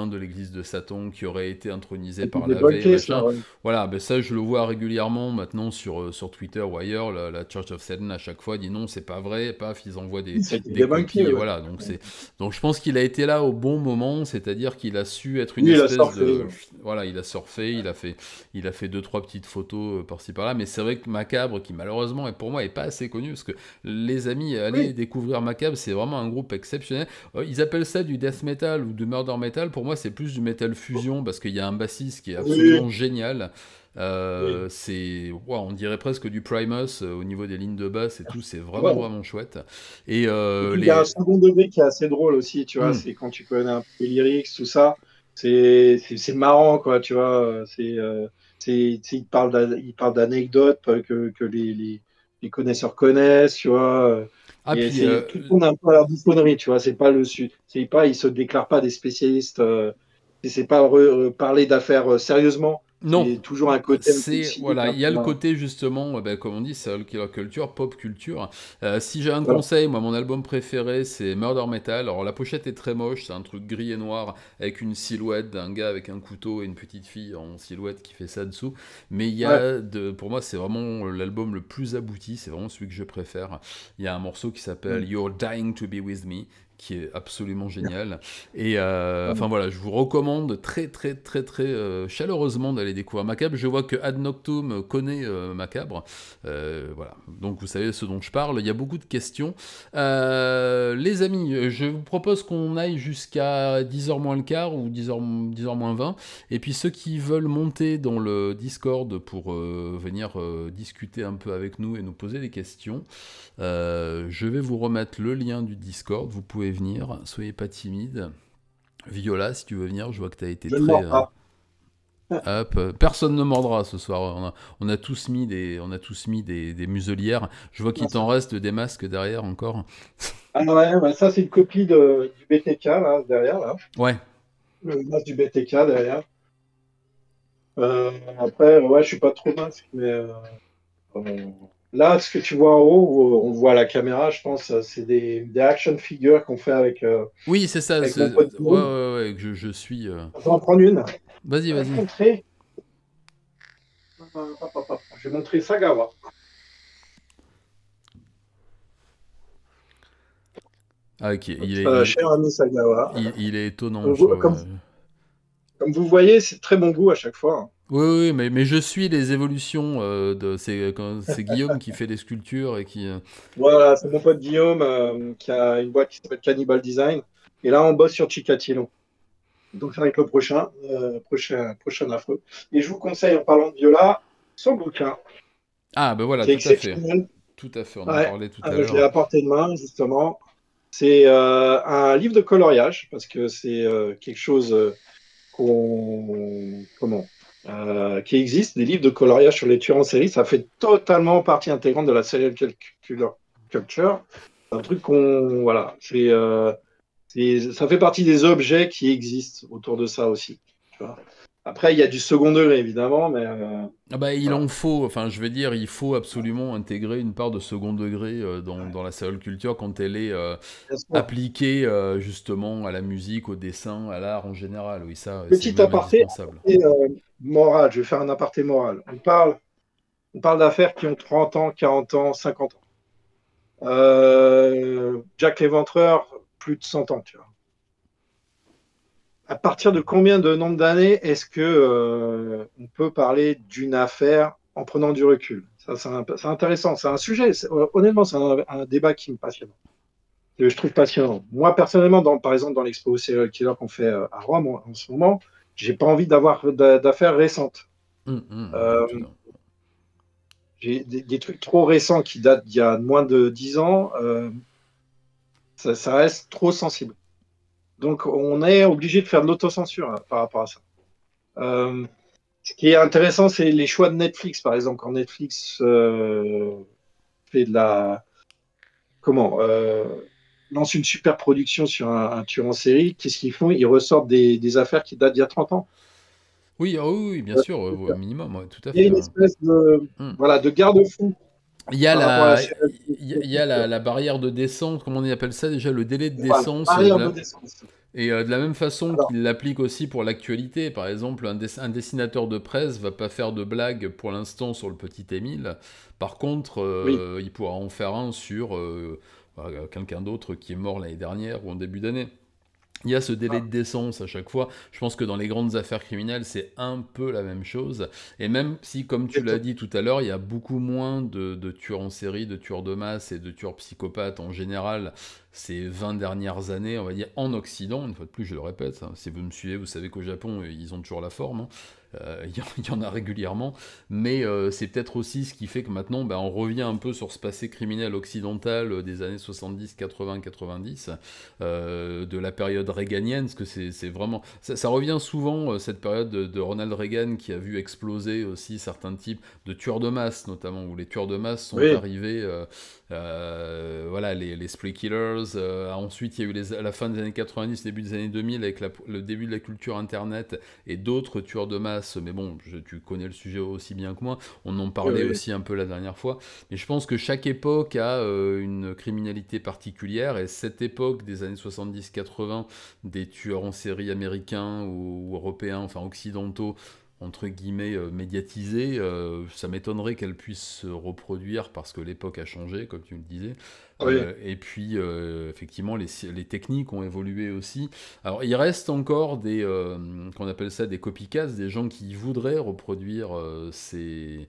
de l'église de Satan qui aurait été intronisé c'est par la V, débunké, ça. machin. Ouais. Voilà, ben ça je le vois régulièrement maintenant sur Twitter ou ailleurs. La Church of Satan à chaque fois dit non, c'est pas vrai, paf, ils envoient Ça a été des débunké, copies, ouais. voilà. Donc je pense qu'il a été là au bon moment, c'est-à-dire qu'il a su être une Lui, il a espèce surfé. de, Ouais. voilà, il a fait deux trois petites photos par-ci par-là, mais c'est vrai que Macabre, qui malheureusement et pour moi est pas assez connu, parce que les amis, allez Oui, découvrir Macabre, c'est vraiment un groupe exceptionnel. Ils appellent ça du death metal ou du murder metal. Pour moi, c'est plus du metal fusion parce qu'il y a un bassiste qui est oui, absolument génial. oui. On dirait presque du Primus au niveau des lignes de basse et tout, c'est vraiment Ouais. vraiment chouette. Et Et puis, il y a un second degré qui est assez drôle aussi, tu vois. Hmm. C'est quand tu connais un peu les lyrics, tout ça. C'est marrant, quoi, tu vois. Il parle d'anecdotes que les connaisseurs connaissent, tu vois. Ah Et puis tout tourne un peu à la bouffonnerie, tu vois. C'est pas c'est pas, ils se déclarent pas des spécialistes. C'est pas parler d'affaires sérieusement. non, C'est toujours un côté un peu c'est cynique, voilà, un il y a peu. le côté justement, ben, comme on dit, c'est culture, pop culture. Si j'ai un Voilà. conseil, moi mon album préféré c'est Murder Metal. Alors la pochette est très moche, c'est un truc gris et noir avec une silhouette d'un gars avec un couteau et une petite fille en silhouette qui fait ça dessous. Mais Ouais. pour moi c'est vraiment l'album le plus abouti, c'est vraiment celui que je préfère. Il y a un morceau qui s'appelle You're Dying to Be With Me, qui est absolument génial. Et enfin voilà, je vous recommande très très très très chaleureusement d'aller découvrir Macabre. Je vois que Ad Noctum connaît Macabre. Voilà, donc vous savez ce dont je parle. Il y a beaucoup de questions. Les amis, je vous propose qu'on aille jusqu'à 10h moins le quart ou 10h moins 20. Et puis ceux qui veulent monter dans le Discord pour venir discuter un peu avec nous et nous poser des questions, je vais vous remettre le lien du Discord, vous pouvez venir, soyez pas timide. Viola, si tu veux venir, je vois que tu as été Je ne très... mords pas. hop, personne ne mordra ce soir, on a tous mis des muselières, je vois qu'il t'en reste des masques derrière encore. Ah ouais, bah ça c'est une copie du BTK là, derrière, là. Ouais, Le masque du BTK derrière. Après, ouais, je suis pas trop masque, mais euh, là, ce que tu vois en haut, on voit à la caméra, je pense, c'est des action figures qu'on fait oui c'est ça, avec mon pote ouais, Guillaume. ouais, ouais, que je suis... On va en prendre une. Vas-y, Je vais te vas-y. montrer. Je vais montrer Sagawa. Ah ok, Notre cher ami Sagawa. il est étonnant. On comme vous voyez, c'est très bon goût à chaque fois, hein. Oui, oui, mais je suis les évolutions c'est Guillaume qui fait les sculptures et qui... Voilà, c'est mon pote Guillaume qui a une boîte qui s'appelle Cannibal Design. Et là, on bosse sur Chikatilo. Donc, ça va être le prochain affreux. Et je vous conseille, en parlant de Viola, son bouquin, Ah, ben voilà, qui est tout à fait. exceptionnel. Tout à fait, on en Ouais, parlait tout à je l'ai l'heure. à portée de main, justement. C'est un livre de coloriage, parce que c'est quelque chose qui existe, des livres de coloriage sur les tueurs en série. Ça fait totalement partie intégrante de la serial culture. C'est un truc voilà, ça fait partie des objets qui existent autour de ça aussi. Tu vois. Après, il y a du second degré, évidemment, mais Ah bah, il en voilà. faut, enfin je vais dire, il faut absolument intégrer une part de second degré dans la serial culture quand elle est Bien sûr. appliquée justement à la musique, au dessin, à l'art en général. Oui, ça, c'est Petit même aparté, indispensable. moral, je vais faire un aparté moral. On parle d'affaires qui ont 30 ans, 40 ans, 50 ans. Jack l'Éventreur, plus de 100 ans, tu vois. à partir de combien de nombre d'années est-ce que on peut parler d'une affaire en prenant du recul? Ça, c'est intéressant. C'est un sujet. Honnêtement, c'est un débat qui me passionne, que je trouve passionnant. Moi, personnellement, par exemple, dans l'expo serial killer qu'on fait à Rome en ce moment, j'ai pas envie d'avoir d'affaires récentes. Euh, j'ai des trucs trop récents qui datent d'il y a moins de 10 ans. Ça reste trop sensible. Donc, on est obligé de faire de l'autocensure par rapport à ça. Ce qui est intéressant, c'est les choix de Netflix, par exemple. Quand Netflix fait de la. Comment lance une super production sur un tueur en série, qu'est-ce qu'ils font? Ils ressortent des affaires qui datent d'il y a 30 ans. Oui, oui, bien sûr, au minimum, ouais, tout à Il y a fait. une espèce de, voilà, de garde-fou Il y a par rapport à la la, série. il y a la barrière de décence, comment on appelle ça déjà, le délai de Voilà, décence. barrière de décence. Et de la même façon Alors, qu'il l'applique aussi pour l'actualité. Par exemple, un dessinateur de presse va pas faire de blague pour l'instant sur le petit Émile. Par contre, oui. il pourra en faire un sur quelqu'un d'autre qui est mort l'année dernière ou en début d'année. Il y a ce délai Ah, de décence à chaque fois. Je pense que dans les grandes affaires criminelles, c'est un peu la même chose. Et même si, comme tu l'as dit tout à l'heure, il y a beaucoup moins de tueurs en série, de tueurs de masse et de tueurs psychopathes en général ces 20 dernières années, on va dire, en Occident. Une fois de plus, je le répète, hein, si vous me suivez, vous savez qu'au Japon, ils ont toujours la forme. Hein. Il y en a régulièrement, mais c'est peut-être aussi ce qui fait que maintenant on revient un peu sur ce passé criminel occidental des années 70, 80, 90, de la période réganienne, parce que c'est vraiment... Ça revient souvent, cette période de Ronald Reagan qui a vu exploser aussi certains types de tueurs de masse, notamment, où les tueurs de masse sont oui. arrivés... voilà, les Spree Killers. Ensuite, il y a eu à la fin des années 90, début des années 2000, avec le début de la culture Internet et d'autres tueurs de masse. Mais bon, tu connais le sujet aussi bien que moi. On en Oui, parlait oui, aussi un peu la dernière fois. Mais je pense que chaque époque a une criminalité particulière. Et cette époque des années 70-80, des tueurs en série américains ou européens, enfin occidentaux, entre guillemets médiatisée, ça m'étonnerait qu'elle puisse se reproduire parce que l'époque a changé, comme tu le disais. oui. Et puis, effectivement, les techniques ont évolué aussi. Alors, il reste encore des, qu'on appelle ça des copycats, des gens qui voudraient reproduire ces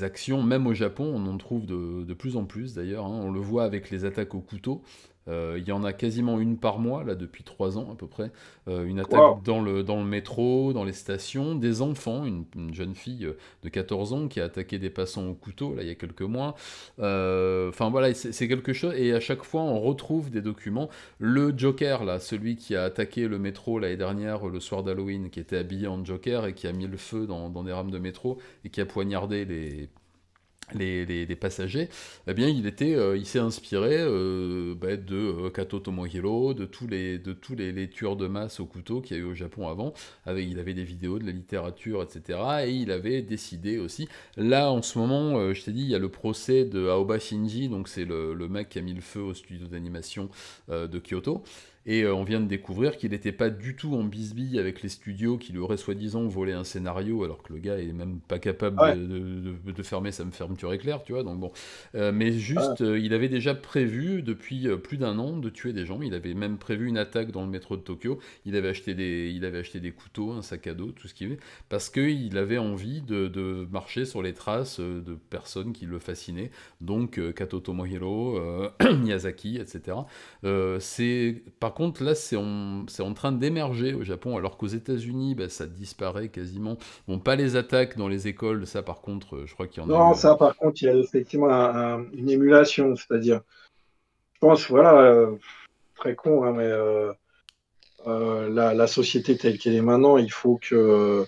actions. Même au Japon, on en trouve de plus en plus d'ailleurs. Hein. On le voit avec les attaques au couteau. Il y en a quasiment une par mois, là, depuis 3 ans à peu près. Une attaque Wow. dans le métro, dans les stations. Des enfants, une jeune fille de 14 ans qui a attaqué des passants au couteau, là, il y a quelques mois. Enfin, voilà, c'est quelque chose. Et à chaque fois, on retrouve des documents. Le Joker, là, celui qui a attaqué le métro l'année dernière, le soir d'Halloween, qui était habillé en Joker et qui a mis le feu dans des rames de métro et qui a poignardé les passagers, eh bien, il s'est inspiré de Kato Tomohiro, de tous les tueurs de masse au couteau qu'il y a eu au Japon avant. Il avait des vidéos, de la littérature, etc. Et il avait décidé aussi. Là, en ce moment, je t'ai dit, il y a le procès de Aoba Shinji, donc c'est le mec qui a mis le feu au studio d'animation de Kyoto. Et on vient de découvrir qu'il n'était pas du tout en bisbille avec les studios qui lui auraient soi-disant volé un scénario, alors que le gars est même pas capable Ouais. de fermer sa fermeture éclair, tu vois. Donc bon, mais Ah, juste, il avait déjà prévu depuis plus d'un an de tuer des gens. Il avait même prévu une attaque dans le métro de Tokyo. Il avait acheté des couteaux, un sac à dos, tout ce qu'il avait, parce qu'il avait envie de marcher sur les traces de personnes qui le fascinaient. Donc Kato Tomohiro, Miyazaki, etc. Par contre, là, c'est en train d'émerger au Japon, alors qu'aux États-Unis, ça disparaît quasiment. Bon, pas les attaques dans les écoles, ça, par contre, je crois qu'il y en a non, eu. ça, par contre, il y a effectivement une émulation, c'est-à-dire, je pense, voilà, très con, hein, mais la société telle qu'elle est maintenant, il faut que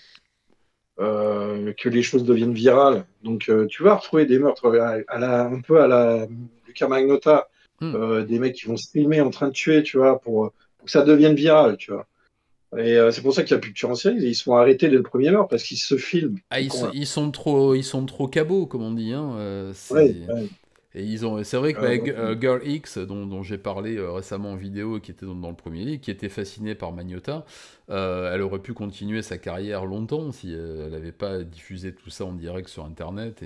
les choses deviennent virales. Donc, tu vas retrouver des meurtres un peu à la Luca Magnotta, Hmm. des mecs qui vont streamer en train de tuer, tu vois, pour que ça devienne viral, tu vois. Et c'est pour ça qu'il n'y a plus de tueurs en série. Ils se font arrêter dès le premier meurtre parce qu'ils se filment, Ah, ces cons-là. ils sont trop cabots, comme on dit. Hein. Ouais, ouais. Et c'est vrai que Euh, Girl X, dont j'ai parlé récemment en vidéo, qui était dans le premier livre, qui était fascinée par Magnotta, elle aurait pu continuer sa carrière longtemps si elle n'avait pas diffusé tout ça en direct sur Internet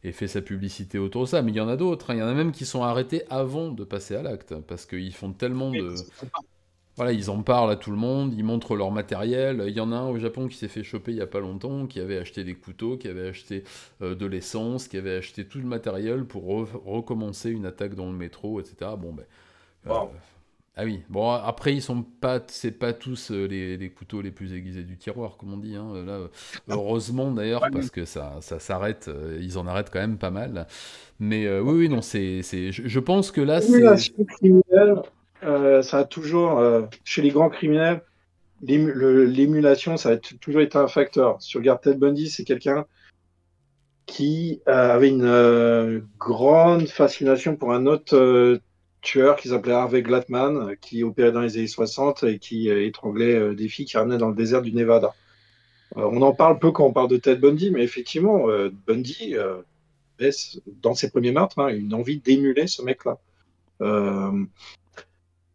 et fait sa publicité autour de ça. Mais il y en a d'autres. Hein. Il y en a même qui sont arrêtés avant de passer à l'acte, parce qu'ils font tellement oui, de... c'est sympa. Voilà, ils en parlent à tout le monde, ils montrent leur matériel. Il y en a un au Japon qui s'est fait choper il y a pas longtemps, qui avait acheté des couteaux, qui avait acheté de l'essence, qui avait acheté tout le matériel pour recommencer une attaque dans le métro, etc. Bon, ben, Wow. ah oui, bon après ils sont pas, c'est pas tous les couteaux les plus aiguisés du tiroir comme on dit. Hein. Là, heureusement d'ailleurs parce que ça s'arrête, ils en arrêtent quand même pas mal. Mais oui, oui, non, je pense que là c'est. L'émulation criminelle, ça a toujours, chez les grands criminels, l'émulation, ça a toujours été un facteur. Si tu regardes Ted Bundy, c'est quelqu'un qui avait une grande fascination pour un autre tueur qui s'appelait Harvey Glatman, qui opérait dans les années 60 et qui étranglait des filles qui ramenait dans le désert du Nevada. On en parle peu quand on parle de Ted Bundy, mais effectivement, Bundy, avait, dans ses premiers meurtres, hein, une envie d'émuler ce mec-là. Euh,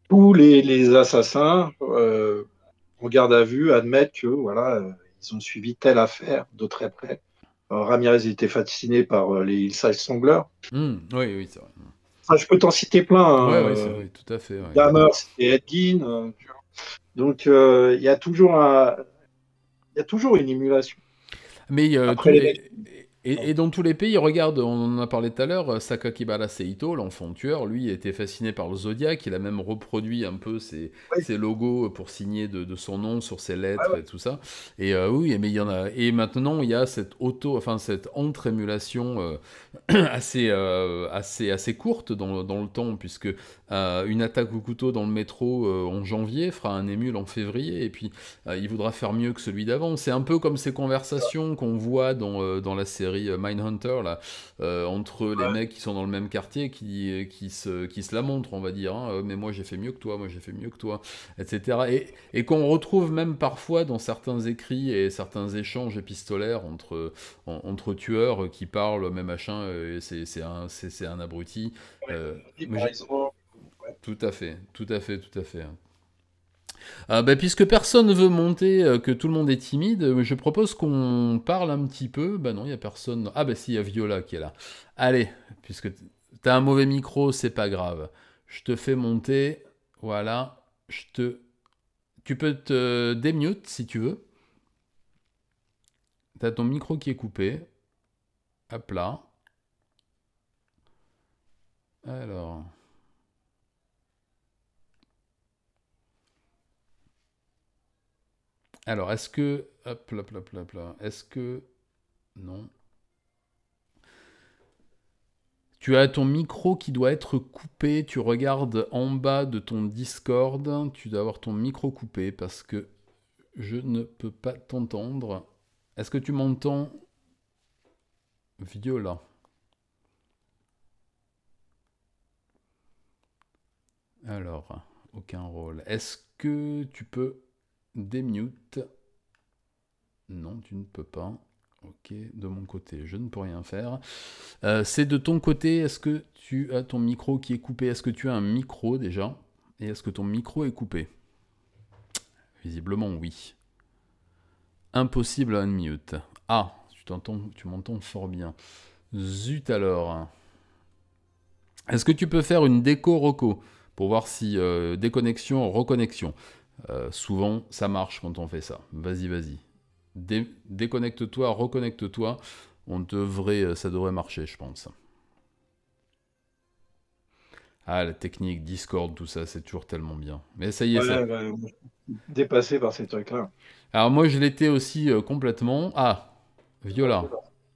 tous les assassins en garde à vue admettent que voilà, ils ont suivi telle affaire de très près. Ramirez était fasciné par les Hillside Stranglers. Oui, oui, c'est vrai. Ça, je peux t'en citer plein. Ouais, Hein. ouais, c'est vrai, tout à fait. Ouais. Dahmer, c'était Ed Gein. Tu vois. Donc, il y a toujours il y a toujours une émulation. Mais Après, les mecs. et dans tous les pays, regarde, on en a parlé tout à l'heure, Sakakibara Seito, l'enfant tueur, lui était fasciné par le Zodiac, il a même reproduit un peu Oui, ses logos pour signer de son nom sur ses ouais, lettres ouais. et tout ça. Et oui, mais il y en a. Et maintenant, il y a cette entre-émulation assez courte dans le temps, puisque une attaque au couteau dans le métro en janvier fera un émule en février, et puis il voudra faire mieux que celui d'avant. C'est un peu comme ces conversations qu'on voit dans la série Mindhunter, là, entre les Ouais. mecs qui sont dans le même quartier, qui se la montrent, on va dire, hein. Mais moi j'ai fait mieux que toi, moi j'ai fait mieux que toi, etc. Et qu'on retrouve même parfois dans certains écrits et certains échanges épistolaires entre tueurs qui parlent, mais machin, c'est un abruti. Et Mais par exemple, ouais. tout à fait, tout à fait, tout à fait. Bah, puisque personne ne veut monter, que tout le monde est timide, je propose qu'on parle un petit peu. Bah non, il n'y a personne. Ah bah si, il y a Viola qui est là. Allez, puisque t'as un mauvais micro, c'est pas grave. Je te fais monter. Voilà. Tu peux te démute si tu veux. T'as ton micro qui est coupé. Hop là. Alors. Alors, est-ce que. Hop là, hop là, hop là. Est-ce que. Non. Tu as ton micro qui doit être coupé. Tu regardes en bas de ton Discord. Tu dois avoir ton micro coupé parce que je ne peux pas t'entendre. Est-ce que tu m'entends, Viola? Alors, aucun rôle. Est-ce que tu peux démute? Non, tu ne peux pas. Ok, de mon côté, je ne peux rien faire. C'est de ton côté, est-ce que tu as ton micro qui est coupé? Est-ce que tu as un micro déjà? Et est-ce que ton micro est coupé? Visiblement oui. Impossible à unmute. Ah, tu m'entends fort bien. Zut alors. Est-ce que tu peux faire une déco-reco pour voir si déconnexion, reconnexion. Souvent, ça marche quand on fait ça. Vas-y, vas-y. Déconnecte-toi, reconnecte-toi. Ça devrait marcher, je pense. Ah, la technique, Discord, tout ça, c'est toujours tellement bien. Mais ça y est, ça. Ouais, ouais, moi, je suis dépassé par ces trucs-là. Alors moi, je l'étais aussi complètement. Ah, Viola.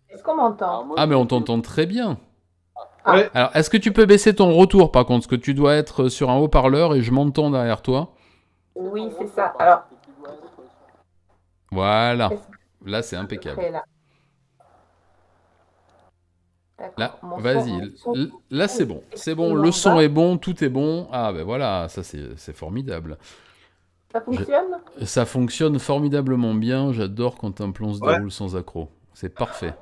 Est-ce qu'on m'entend? Ah, mais on t'entend très bien. Ouais, Alors, est-ce que tu peux baisser ton retour, par contre? Parce que tu dois être sur un haut-parleur et je m'entends derrière toi. Oui, c'est ça. Alors, Voilà. est-ce Là, c'est que impeccable. c'est là? Là, D'accord. Mon vas-y. Là, c'est bon. C'est bon. est Le en son bas. est bon. Tout est bon. Ah, ben voilà. Ça, c'est formidable. Ça fonctionne? Ça fonctionne formidablement bien. J'adore quand un plan se ouais. déroule sans accroc. C'est parfait.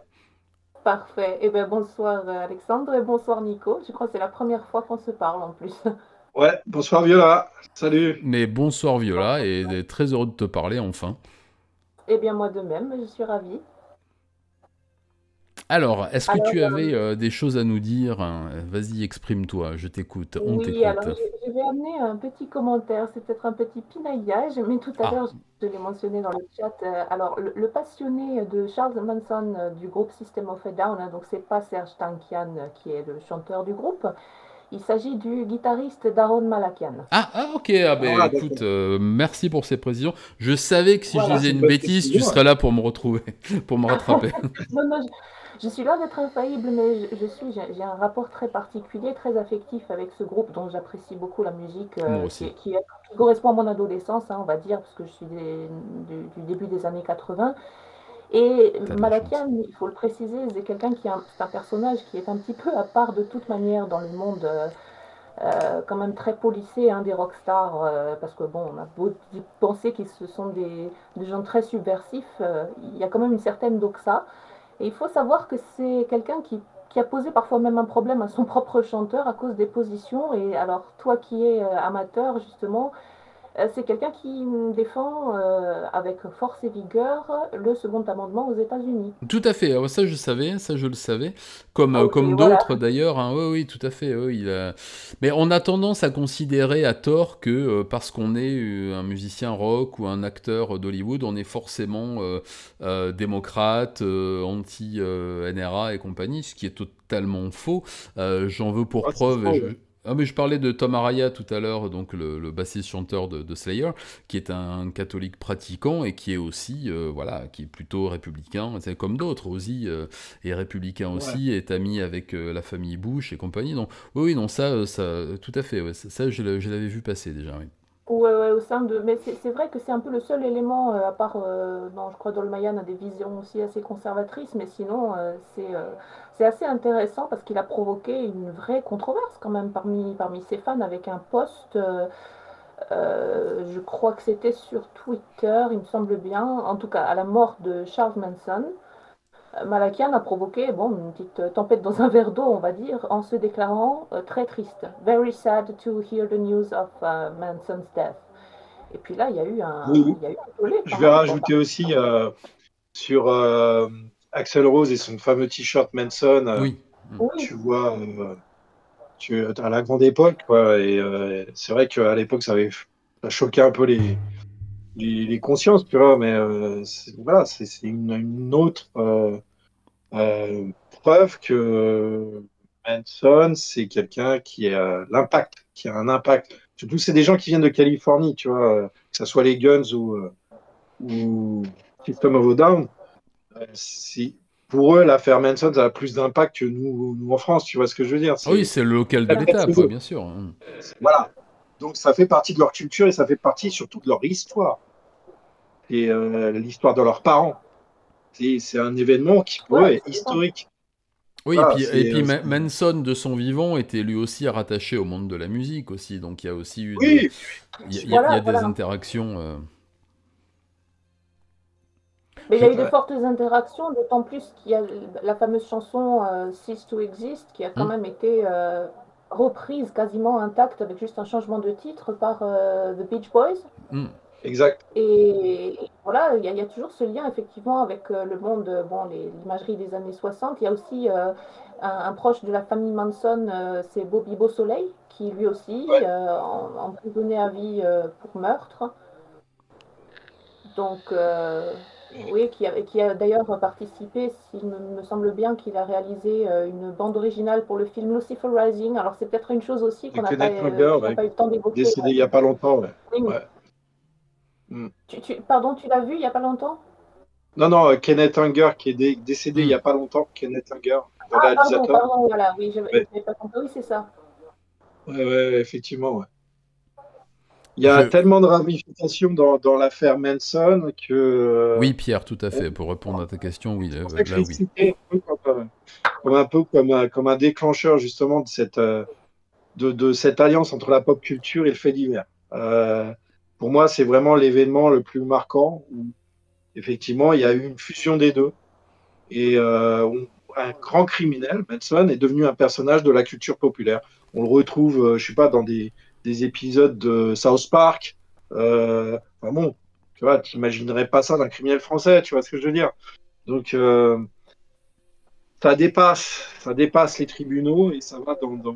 Parfait. Eh bien, bonsoir Alexandre et bonsoir Nico. Je crois que c'est la première fois qu'on se parle en plus. Ouais, bonsoir Viola. Salut. Mais bonsoir Viola et très heureux de te parler enfin. Eh bien, moi de même, je suis ravie. Alors, est-ce que Alors, tu avais des choses à nous dire? Vas-y, exprime-toi, je t'écoute, on oui, alors t'écoute. je vais amener un petit commentaire, c'est peut-être un petit pinaillage, mais tout à Ah, l'heure, je l'ai mentionné dans le chat. Alors, le passionné de Charles Manson du groupe System of a Down, hein, donc c'est pas Serge Tankian qui est le chanteur du groupe, il s'agit du guitariste Daron Malakian. ok, ah ben Ah, écoute, d'accord. merci pour ces précisions. Je savais que si je Voilà. Ah, disais c'est une une bonne bêtise, tu précision. serais là pour me retrouver, pour me rattraper. Non, non, je suis loin d'être infaillible, mais j'ai un rapport très particulier, très affectif avec ce groupe dont j'apprécie beaucoup la musique, Moi aussi. qui correspond à mon adolescence, hein, on va dire, parce que je suis du début des années 80. Et T'as de la chance. Malakian, il faut le préciser, c'est quelqu'un c'est un personnage qui est un petit peu à part de toute manière dans le monde, quand même très policé, hein, des rockstars, parce que bon, on a beau penser qu'ils ce sont des gens très subversifs, il y a quand même une certaine doxa. Et il faut savoir que c'est quelqu'un qui a posé parfois même un problème à son propre chanteur à cause des positions. Et alors, toi qui es amateur, justement, c'est quelqu'un qui défend avec force et vigueur le second amendement aux États-Unis. Tout à fait, ça je savais, ça je le savais, Ok, comme voilà. d'autres d'ailleurs, hein. Oui, oui, tout à fait. Oui, mais on a tendance à considérer à tort que parce qu'on est un musicien rock ou un acteur d'Hollywood, on est forcément démocrate, anti-NRA et compagnie, ce qui est totalement faux. J'en veux pour Ah, c'est preuve, faux, ouais. ah, mais je parlais de Tom Araya tout à l'heure, donc le bassiste-chanteur de Slayer, qui est un catholique pratiquant et qui est aussi, voilà, qui est plutôt républicain, c'est comme d'autres. Ozzy est républicain Ouais. aussi, est ami avec la famille Bush et compagnie. Donc, oui, oui, non, ça, tout à fait, ouais, ça, je l'avais vu passer déjà, oui. Ouais, ouais, au sein de. Mais c'est vrai que c'est un peu le seul élément, à part, non, je crois Dolmayan a des visions aussi assez conservatrices, mais sinon, c'est assez intéressant parce qu'il a provoqué une vraie controverse quand même parmi ses fans avec un post, je crois que c'était sur Twitter, il me semble bien, en tout cas à la mort de Charles Manson. Malakian a provoqué bon, une petite tempête dans un verre d'eau, on va dire, en se déclarant très triste. Very sad to hear the news of Manson's death. Et puis là, Oui, oui. il y a eu un tollé Je quand vais même pour ça. rajouter aussi sur Axl Rose et son fameux t-shirt Manson. Oui. Oui, Tu vois, à la grande époque, quoi. Et c'est vrai qu'à l'époque, ça choquait un peu les consciences, tu vois. Mais voilà, c'est une autre preuve que Manson, c'est quelqu'un qui a l'impact, qui a un impact. Surtout, c'est des gens qui viennent de Californie, tu vois, que ce soit les Guns ou System of a Down. Si, pour eux, l'affaire Manson, ça a plus d'impact que nous en France, tu vois ce que je veux dire? Ah oui, C'est c'est le local de très fort l'étape, chez eux. bien sûr. Voilà. Donc, ça fait partie de leur culture et ça fait partie surtout de leur histoire et l'histoire de leurs parents. C'est un événement qui, pour eux, ouais, est historique. Oui, Voilà, et puis Manson, de son vivant, était lui aussi rattaché au monde de la musique aussi, donc il y a aussi eu oui, il y voilà, a des voilà. interactions. Mais il y Je- a eu de fortes interactions, d'autant plus qu'il y a la fameuse chanson Cease to Exist qui a quand Hmm, même été reprise quasiment intacte avec juste un changement de titre par The Beach Boys. hmm. exact. Et voilà, il y a toujours ce lien effectivement avec le monde, bon, l'imagerie des années 60. Il y a aussi un proche de la famille Manson, c'est Bobby Beausoleil, qui lui aussi Ouais. emprisonné à vie pour meurtre. Donc, oui, qui a d'ailleurs participé, s'il me semble bien, qu'il a réalisé une bande originale pour le film Lucifer Rising. Alors, c'est peut-être une chose aussi De Kenneth Anger, qu'on n'a ouais, pas eu le temps d'évoquer. décédé il n'y a pas longtemps. Ouais. Oui, mais Ouais. Mm. pardon, tu l'as vu il n'y a pas longtemps? Non, non, Kenneth Anger qui est décédé il n'y Hmm. a pas longtemps. Kenneth Anger, le Ah, pardon, réalisateur. pardon, voilà, oui, je Ouais, n'avais pas compris, oui, c'est ça. ouais, ouais, effectivement. Ouais. Il y a Je... tellement de ramifications dans l'affaire Manson que Oui, Pierre, tout à on- fait. Pour répondre à ta question, oui, c'est pour ça que je là, l'ai oui. cité un peu comme un déclencheur justement de cette alliance entre la pop culture et le fait divers. Pour moi, c'est vraiment l'événement le plus marquant où effectivement il y a eu une fusion des deux et un grand criminel, Manson, est devenu un personnage de la culture populaire. On le retrouve, je sais pas, dans des épisodes de South Park. Enfin bon, tu vois, t'imaginerais pas ça d'un criminel français, tu vois ce que je veux dire. Donc ça dépasse les tribunaux et ça va dans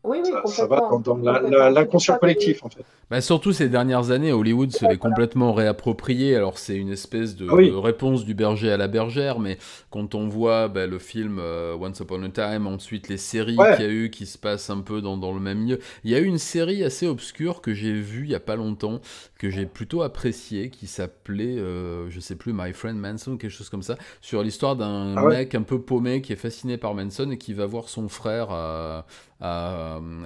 Oui, oui, ça va complètement. dans Complètement. C'est pour l'inconscient ça que collectif, en fait. Bah, surtout ces dernières années, Hollywood se l'est complètement réapproprié. Alors c'est une espèce Ah de oui, réponse du berger à la bergère, mais quand on voit bah, le film Once Upon a Time, ensuite les séries qu'il ouais, y a eu qui se passent un peu dans le même milieu, il y a eu une série assez obscure que j'ai vue il y a pas longtemps, que j'ai plutôt appréciée, qui s'appelait, je sais plus, My Friend Manson, quelque chose comme ça, sur l'histoire d'un ah ouais, mec un peu paumé qui est fasciné par Manson et qui va voir son frère à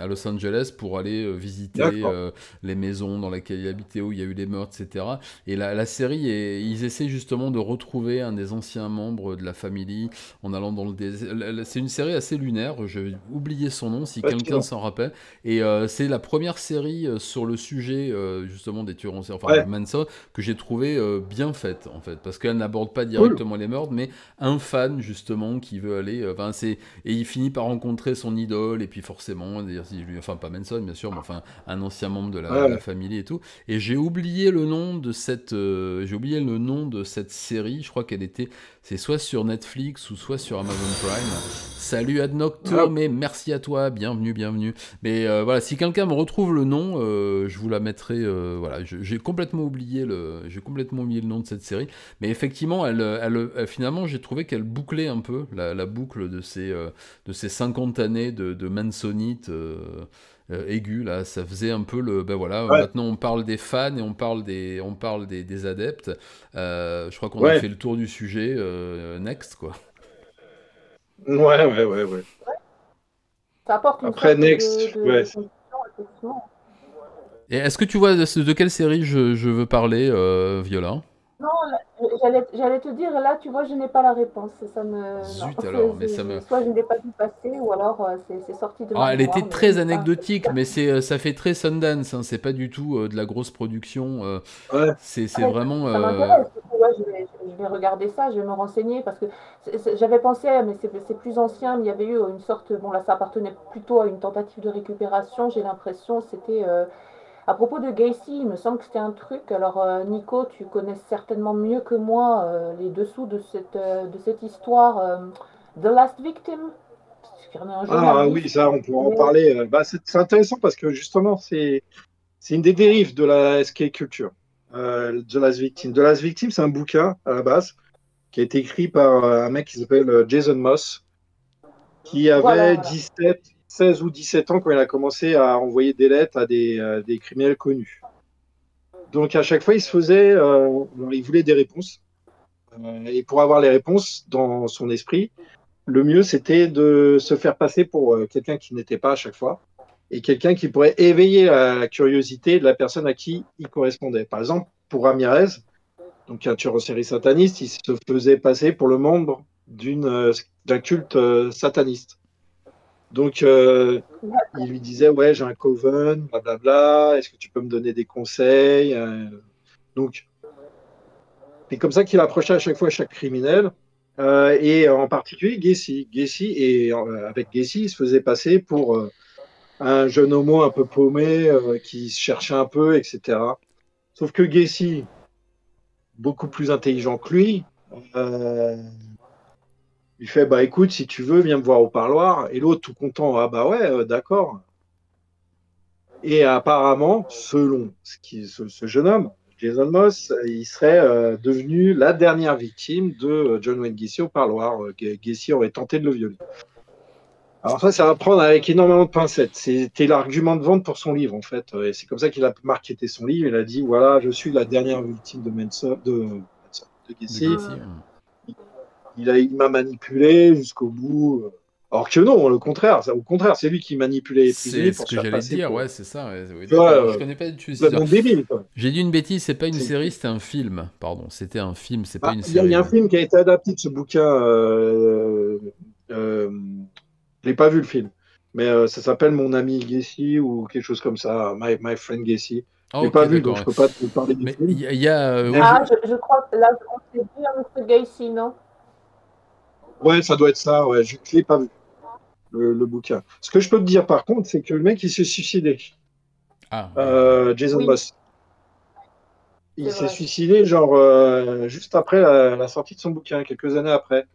Los Angeles pour aller visiter d'accord. les maisons dans lesquelles il habitait, où il y a eu les meurtres, etc. Et la série, ils essaient justement de retrouver un des anciens membres de la famille en allant dans le désert. C'est une série assez lunaire, j'ai oublié son nom, si quelqu'un Fascinant. s'en rappelle. Et c'est la première série sur le sujet justement des tueurs en série, enfin de Ouais, Manson, que j'ai trouvé bien faite en fait, parce qu'elle n'aborde pas cool. directement les meurtres, mais un fan justement qui veut aller, et il finit par rencontrer son idole, et puis forcément, enfin pas Manson bien sûr, mais enfin un ancien membre de Ouais, la ouais. famille et tout. Et j'ai oublié le nom de cette série. Je crois c'est soit sur Netflix ou soit sur Amazon Prime. Salut Ad Ah, Nocturne, mais merci à toi, bienvenue, bienvenue. Mais voilà, si quelqu'un me retrouve le nom, je vous la mettrai. Voilà, j'ai complètement oublié le nom de cette série. Mais effectivement, finalement, j'ai trouvé qu'elle bouclait un peu la boucle de ces 50 années de Mansonite. Aigu là, ça faisait un peu le ben voilà, ouais, maintenant on parle des fans et on parle des adeptes. Je crois qu'on a ouais, fait le tour du sujet. Next quoi. ouais, ouais, ouais, ouais. ça apporte une Après, sorte Next, ouais. de conclusion, effectivement. Et est-ce que tu vois de quelle série je veux parler, Viola? Non, j'allais te dire, là, tu vois, je n'ai pas la réponse. Ça me... Non, Zut alors, mais ça me. soit je ne l'ai pas vu passer, ou alors c'est sorti de ma Ah, elle était mémoire, mais je très n'ai pas. anecdotique, mais ça fait très Sundance, hein, c'est pas du tout de la grosse production. Ouais, C'est Ouais, vraiment. ça m'intéresse. Du coup, ouais, je vais regarder ça, je vais me renseigner parce que j'avais pensé, mais c'est plus ancien, mais il y avait eu une sorte, bon là ça appartenait plutôt à une tentative de récupération, j'ai l'impression, c'était à propos de Gacy, il me semble que c'était un truc. Alors Nico, tu connais certainement mieux que moi les dessous de cette histoire, The Last Victim, parce qu'il y en a un ah oui, journaliste. ça, on pourra en Mais, parler. Bah, c'est intéressant parce que justement, c'est une des dérives de la skate culture. The Last Victim. The Last Victim, c'est un bouquin à la base qui a été écrit par un mec qui s'appelle Jason Moss, qui voilà, avait voilà. 16 ou 17 ans quand il a commencé à envoyer des lettres à des criminels connus. Donc à chaque fois, il voulait des réponses. Et pour avoir les réponses dans son esprit, le mieux, c'était de se faire passer pour quelqu'un qui n'était pas à chaque fois et quelqu'un qui pourrait éveiller la curiosité de la personne à qui il correspondait. Par exemple, pour Ramirez, donc un tueur en série sataniste, il se faisait passer pour le membre d'un culte sataniste. Donc, il lui disait, ouais, j'ai un coven, blablabla, est-ce que tu peux me donner des conseils? Donc, c'est comme ça qu'il approchait à chaque fois chaque criminel. Et en particulier Gacy. Avec Gacy, il se faisait passer pour un jeune homo un peu paumé qui se cherchait un peu, etc. Sauf que Gacy, beaucoup plus intelligent que lui, euh, il fait bah écoute, si tu veux, viens me voir au parloir. Et l'autre, tout content, ah bah ouais, d'accord. Et apparemment, selon ce jeune homme, Jason Moss, il serait devenu la dernière victime de John Wayne Gacy au parloir. Gacy aurait tenté de le violer. Alors ça va prendre avec énormément de pincettes. C'était l'argument de vente pour son livre, en fait. Et c'est comme ça qu'il a marketé son livre. Il a dit, voilà, je suis la dernière victime de De Gacy. Gacy. Il m'a manipulé jusqu'au bout. Alors que non, le contraire. Au contraire, c'est lui qui manipulait les C'est prisonniers ce pour se que faire j'allais te passer dire, pour... ouais, c'est ça. Ouais, oui, Tu vois, d'accord. Je connais pas du tout cette histoire. complètement débile, quoi. J'ai dit une bêtise, c'est pas une C'est- série, c'était un film. Pardon, c'était un film, c'est pas Ah, une il y série. a un Ouais. film qui a été adapté de ce bouquin. Je l'ai pas vu le film, mais ça s'appelle Mon ami Gacy ou quelque chose comme ça, My Friend Gacy. Ah, Je l'ai ok, pas vu, donc d'accord. je Ouais. peux pas te parler du Mais film. il y a Mais Ah, je crois que là, on s'est dit à Mr. Gacy, non? ouais, ça doit être ça. Ouais, je l'ai pas vu le bouquin. Ce que je peux te dire par contre, c'est que le mec il s'est suicidé, Ah, ouais, ouais. Jason Oui, Moss. Il s'est suicidé, genre, juste après la sortie de son bouquin, quelques années après.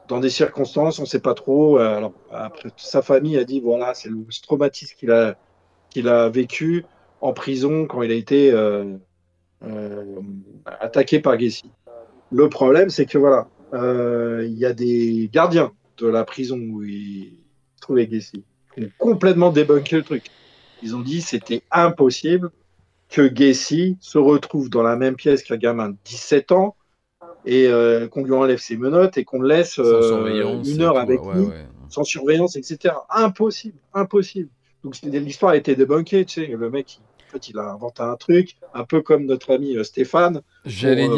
Dans des circonstances, on ne sait pas trop. Alors, après, sa famille a dit, voilà, c'est le traumatisme qu'il a vécu en prison quand il a été attaqué par Gacy. Le problème, c'est que, voilà, il y a des gardiens de la prison où il se trouvait Gacy qui ont complètement débunké le truc. Ils ont dit c'était impossible que Gacy se retrouve dans la même pièce qu'un gamin de 17 ans et qu'on lui enlève ses menottes et qu'on le laisse une heure avec lui, sans surveillance, etc. Impossible, impossible. Donc l'histoire a été débunkée, tu sais, le mec, en fait, il a inventé un truc, un peu comme notre ami Stéphane. J'allais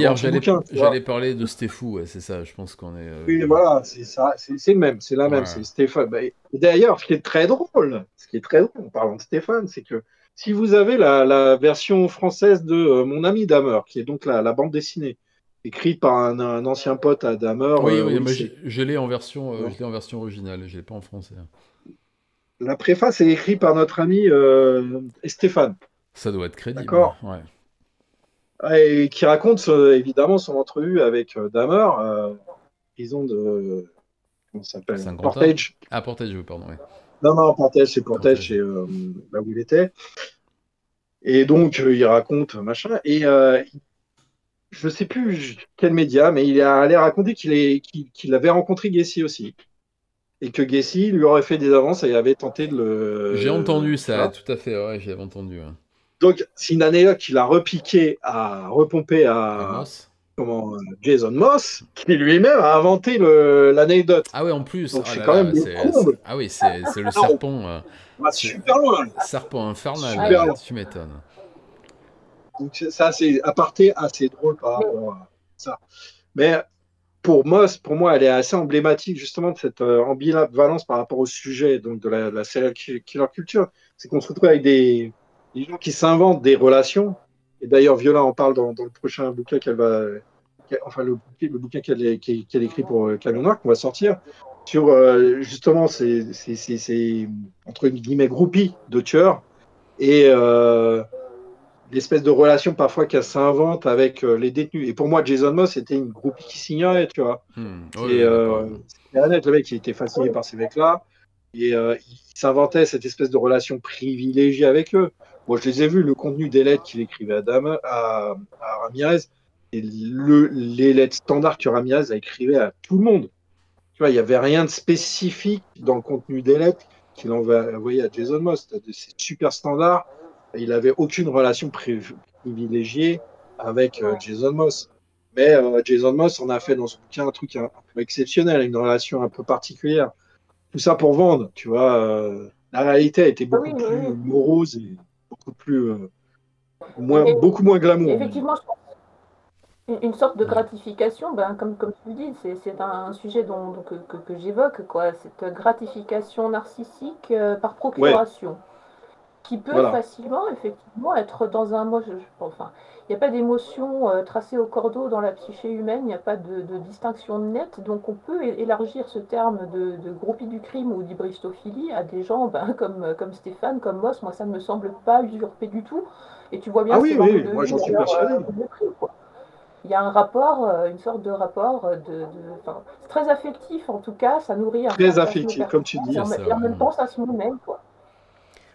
parler de Stéphou, ouais, c'est ça, je pense qu'on est... Oui, voilà, c'est ça, c'est le même, c'est la même, c'est Stéphane. Bah, d'ailleurs, ce qui est très drôle, en parlant de Stéphane, c'est que si vous avez la version française de Mon ami Dahmer, qui est donc la bande dessinée, écrite par un ancien pote à Dahmer. Oui, moi je l'ai en version originale, je l'ai pas en français. La préface est écrite par notre ami Stéphane. Ça doit être crédible. D'accord. Ouais. Et qui raconte évidemment son entrevue avec Dahmer, prison de. Comment ça s'appelle, Portage. Ah, Portage, pardon. Ouais. Non, Portage, c'est Portage, c'est là où il était. Et donc, il raconte machin. Et je ne sais plus quel média, mais il a allé raconter qu'il avait rencontré Gacy aussi. Et que Gacy lui aurait fait des avances et avait tenté de le... J'ai entendu ça, tout à fait, ouais, j'avais entendu. Ouais. Donc, c'est une anecdote qu'il a repompé à Jason Moss, qui lui-même a inventé l'anecdote. Ah ouais, en plus. Donc, c'est quand même des combles. Ah oui, c'est le serpent. Super loin. Serpent infernal, tu m'étonnes. Donc, ça, c'est aparté assez drôle par rapport à ça. Mais pour Moss, pour moi, elle est assez emblématique justement de cette ambivalence par rapport au sujet donc de la serial killer culture. C'est qu'on se retrouve avec des gens qui s'inventent des relations. Et d'ailleurs, Viola en parle dans le prochain bouquin le bouquin qu'elle écrit pour Camion Noir qu'on va sortir sur justement ces entre guillemets groupies de tueurs et l'espèce de relation parfois qu'elle s'invente avec les détenus. Et pour moi, Jason Moss était une groupie qui s'ignorait, tu vois. C'est honnête, le mec, il était fasciné par ces mecs-là. Et il s'inventait cette espèce de relation privilégiée avec eux. Moi, je les ai vus, le contenu des lettres qu'il écrivait à Ramirez, et les lettres standards que Ramirez a écrivait à tout le monde. Tu vois, il n'y avait rien de spécifique dans le contenu des lettres qu'il envoyait à Jason Moss. C'est super standard. Il n'avait aucune relation privilégiée avec Jason Moss. Mais Jason Moss en a fait dans son bouquin un truc un peu exceptionnel, une relation un peu particulière. Tout ça pour vendre, tu vois. La réalité a été beaucoup plus morose et beaucoup moins glamour. Effectivement, je pense une sorte de gratification, comme tu le dis, c'est un sujet que j'évoque, quoi. Cette gratification narcissique par procuration. Qui peut facilement, effectivement, être dans un mot. Enfin, il n'y a pas d'émotion tracée au cordeau dans la psyché humaine, il n'y a pas de distinction nette, donc on peut élargir ce terme de groupie du crime ou d'hybristophilie à des gens comme Stéphane, comme Moss. Moi, ça ne me semble pas usurpé du tout. Et tu vois bien que moi j'en suis persuadé. Il y a un rapport, une sorte de rapport c'est très affectif en tout cas, ça nourrit un très affectif, comme tu dis. Et en même temps, ça se nourrit même, quoi.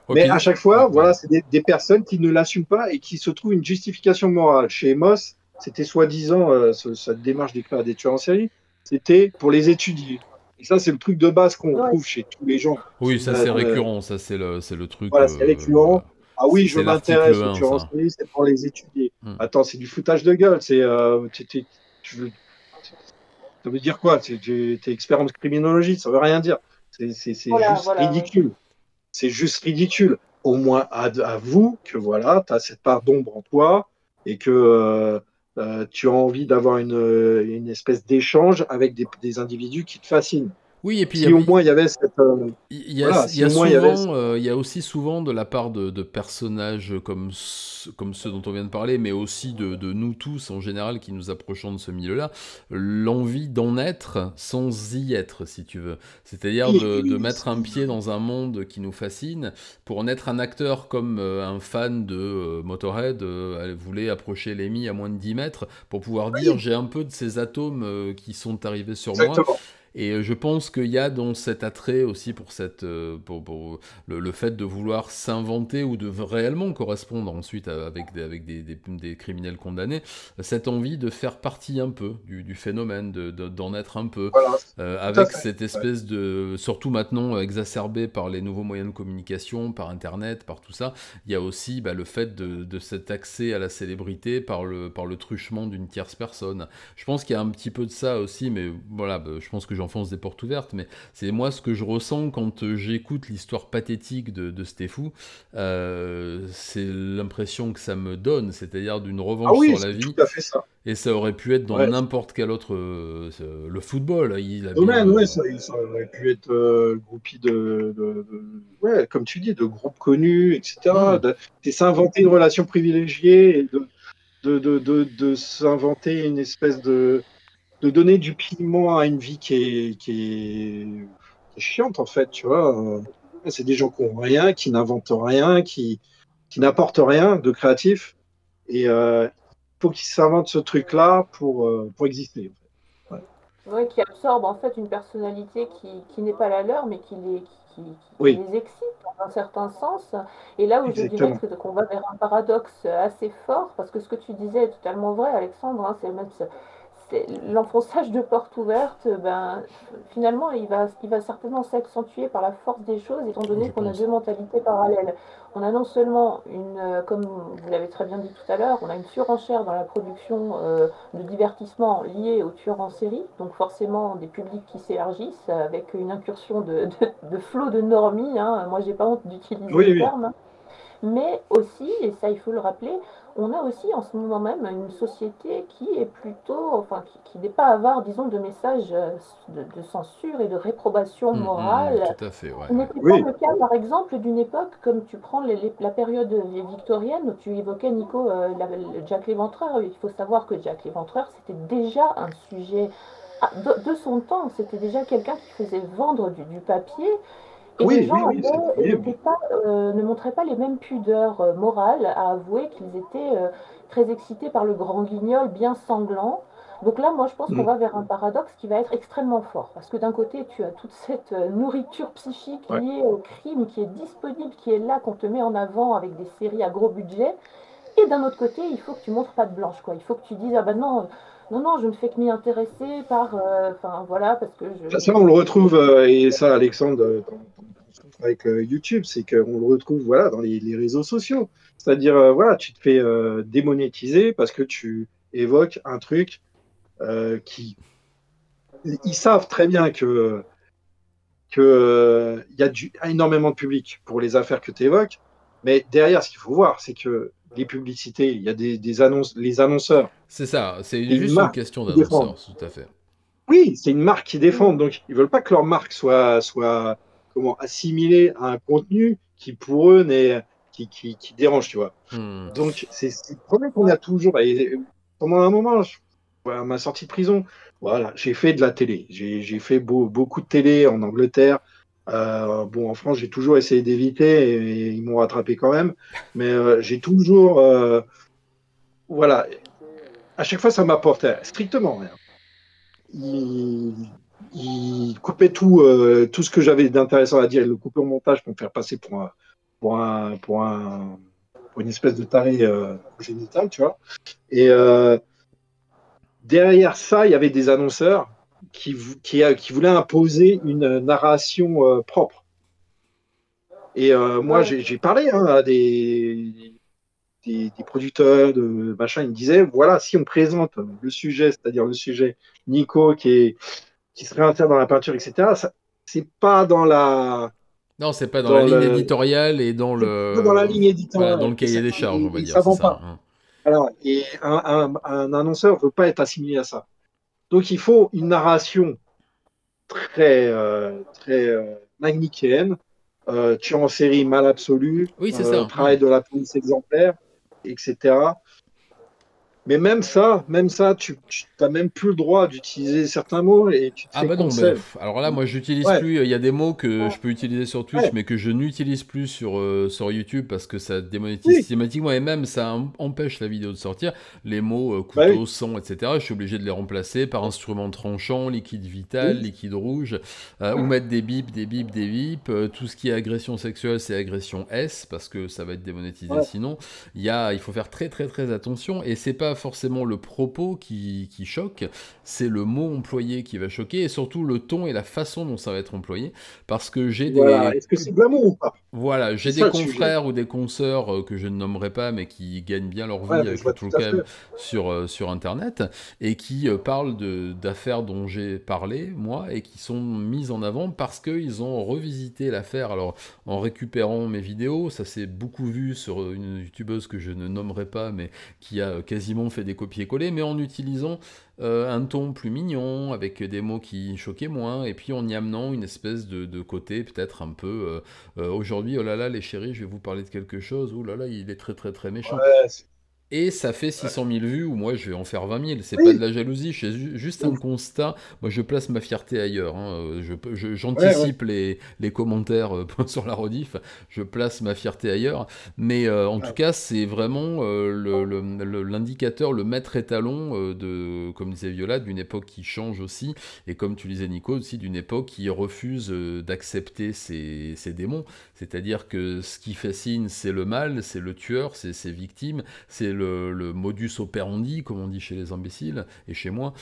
Mais à chaque fois, voilà, c'est des personnes qui ne l'assument pas et qui se trouvent une justification morale. Chez Moss, c'était soi-disant, cette démarche d'écrire des tueurs en série, c'était pour les étudier. Et ça, c'est le truc de base qu'on trouve chez tous les gens. Oui, ça c'est récurrent, ça c'est le truc. Voilà, c'est récurrent. Ah oui, je m'intéresse aux tueurs en série, c'est pour les étudier. Attends, c'est du foutage de gueule. Ça veut dire quoi? T'es expert en criminologie, ça veut rien dire. C'est juste ridicule. C'est juste ridicule. Au moins, avoue que voilà, tu as cette part d'ombre en toi et que tu as envie d'avoir une espèce d'échange avec des individus qui te fascinent. Oui, et puis si au moins il y avait cette... il y a, voilà, il si y a au moins il y avait... souvent, il y a aussi souvent de la part de personnages comme ceux dont on vient de parler, mais aussi de nous tous en général qui nous approchons de ce milieu-là, l'envie d'en être sans y être, si tu veux. C'est-à-dire Oui, de oui, mettre un pied dans un monde qui nous fascine. Pour en être un acteur comme un fan de Motorhead voulait approcher Lemmy à moins de 10 mètres pour pouvoir dire oui, j'ai un peu de ces atomes qui sont arrivés sur moi. exactement. Et je pense qu'il y a dans cet attrait aussi pour, pour le fait de vouloir s'inventer ou de réellement correspondre ensuite avec des criminels condamnés, cette envie de faire partie un peu du phénomène, d'en être un peu, Voilà, tout à avec fait. cette Ouais. espèce de... Surtout maintenant exacerbé par les nouveaux moyens de communication, par Internet, par tout ça, il y a aussi le fait de cet accès à la célébrité par le truchement d'une tierce personne. Je pense qu'il y a un petit peu de ça aussi, mais voilà, je pense que j'enfonce des portes ouvertes, mais c'est moi ce que je ressens quand j'écoute l'histoire pathétique de Stéphou, c'est l'impression que ça me donne, c'est-à-dire d'une Ah revanche oui, sur la c'est tout vie, à fait ça. et ça aurait pu être dans Ouais. n'importe quel autre... le football, il a bien... Domaine, ouais, ça aurait pu être groupie ouais, comme tu dis, de groupes connus, etc. Hmm, C'est s'inventer une relation privilégiée et de s'inventer une espèce de donner du piment à une vie qui est chiante, en fait, tu vois. C'est des gens qui n'ont rien, qui n'inventent rien, qui n'apportent rien de créatif. Et il faut qu'ils s'inventent ce truc-là pour exister. En fait. Ouais. Ouais, qui absorbe en fait une personnalité qui n'est pas la leur, mais qui Oui, les excite dans un certain sens. Et là où je dirais exactement. qu'on va vers un paradoxe assez fort, parce que ce que tu disais est totalement vrai, Alexandre, hein, c'est même l'enfonçage de porte ouverte, ben, finalement, il va certainement s'accentuer par la force des choses, étant donné je qu'on a pense. deux mentalités parallèles. On a non seulement comme vous l'avez très bien dit tout à l'heure, on a une surenchère dans la production de divertissement lié aux tueurs en série, donc forcément des publics qui s'élargissent avec une incursion de flot de normies, hein. Moi, j'ai pas honte d'utiliser Oui, le oui. terme, hein. Mais aussi, et ça il faut le rappeler, on a aussi en ce moment même une société qui est plutôt, enfin qui n'est pas avare, disons, de messages de censure et de réprobation morale. Tout à fait, ouais, Ce ouais. n'était pas Oui, le cas, par exemple, d'une époque, comme tu prends la période victorienne, tu évoquais, Nico, Jack l'Éventreur. Il faut savoir que Jack l'Éventreur, c'était déjà un sujet de son temps. C'était déjà quelqu'un qui faisait vendre du papier et les oui, oui, gens oui, c'est terrible. ne montraient pas les mêmes pudeurs morales à avouer qu'ils étaient très excités par le grand guignol bien sanglant. Donc là, moi, je pense qu'on Mm. va vers un paradoxe qui va être extrêmement fort. Parce que d'un côté, tu as toute cette nourriture psychique Ouais. liée au crime qui est disponible, qui est là, qu'on te met en avant avec des séries à gros budget. Et d'un autre côté, il faut que tu montres patte blanche, quoi. Il faut que tu dises, ah ben non, non, non, je ne fais que m'y intéresser par, enfin voilà, parce que Ça, on le retrouve, et ça, Alexandre, avec YouTube, c'est qu'on le retrouve voilà, dans les réseaux sociaux. C'est-à-dire, voilà, tu te fais démonétiser parce que tu évoques un truc qui. Ils savent très bien il y a énormément de public pour les affaires que tu évoques, mais derrière, ce qu'il faut voir, c'est que les publicités, il y a des annonces, les annonceurs, C'est ça, c'est c'est une juste une marque question qui défendent. d'annonceur, tout à fait. Oui, c'est une marque qui défendent, donc ils veulent pas que leur marque soit comment, assimilée à un contenu qui pour eux qui dérange, tu vois. Hmm. Donc c'est le problème qu'on a toujours. Et pendant un moment, voilà, à ma sortie de prison, voilà, j'ai fait de la télé. J'ai fait beaucoup de télé en Angleterre. Bon, en France, j'ai toujours essayé d'éviter et ils m'ont rattrapé quand même. Mais j'ai toujours, voilà, à chaque fois, ça m'apportait strictement rien. Il coupait tout ce que j'avais d'intéressant à dire, il le coupait au montage pour me faire passer pour une espèce de taré génital, tu vois. Et derrière ça, il y avait des annonceurs qui voulaient imposer une narration propre. Et moi, ouais, j'ai parlé hein, à des producteurs, de machin, ils me disaient, voilà, si on présente le sujet, c'est-à-dire le sujet Nico qui se réinsère dans la peinture, etc., ça, c'est pas Non, c'est pas dans la dans ligne le, éditoriale et c'est pas dans la ligne voilà, dans éditoriale. le cahier des charges, on va Et dire, ça c'est vend ça, pas. hein. Alors, et un annonceur veut pas être assimilé à ça. Donc, il faut une narration très manichéenne. Tueur en série mal absolu, Oui, c'est ça. travail de la police exemplaire, etc. Mais même ça, tu n'as même plus le droit d'utiliser certains mots et tu te Ah fais bah non, mais cancel. alors là, moi, j'utilise Ouais, plus. Il y a des mots que je peux utiliser sur Twitch, ouais, mais que je n'utilise plus sur YouTube parce que ça démonétise oui, systématiquement et même ça empêche la vidéo de sortir. Les mots bah couteau, oui, sang, etc. Je suis obligé de les remplacer par instrument tranchant, liquide vital, oui, liquide rouge, ou mettre des bips, des bips, des bips. Tout ce qui est agression sexuelle, c'est agression S parce que ça va être démonétisé ouais, sinon. Il faut faire très très très attention et c'est pas forcément le propos qui choque, c'est le mot employé qui va choquer et surtout le ton et la façon dont ça va être employé parce que j'ai voilà. des Est-ce que c'est glamour ou pas? voilà, C'est j'ai des ça le sujet. confrères ou des consoeurs que je ne nommerai pas, mais qui gagnent bien leur Ouais, vie mais je avec le vois true tout à fait. crime sur Internet, et qui parlent d'affaires dont j'ai parlé, moi, et qui sont mises en avant parce qu'ils ont revisité l'affaire. Alors, en récupérant mes vidéos, ça s'est beaucoup vu sur une youtubeuse que je ne nommerai pas, mais qui a quasiment fait des copier-coller, mais en utilisant un ton plus mignon, avec des mots qui choquaient moins, et puis en y amenant une espèce de côté peut-être un peu aujourd'hui, oh là là, les chéris, je vais vous parler de quelque chose. Oh là là, il est très très très méchant. Ouais, Et ça fait ouais. 600 000 vues, ou moi je vais en faire 20 000. C'est pas de Oui, la jalousie, c'est juste un oui, constat. Moi je place ma fierté ailleurs, hein. ouais, ouais. J'anticipe les commentaires sur la rediff. Je place ma fierté ailleurs. Mais en tout Ouais. cas, c'est vraiment l'indicateur, le maître étalon comme disait Viola, d'une époque qui change aussi. Et comme tu disais Nico, aussi d'une époque qui refuse d'accepter ses démons. C'est-à-dire que ce qui fascine, c'est le mal, c'est le tueur, c'est ses victimes, c'est le modus operandi, comme on dit chez les imbéciles, et chez moi,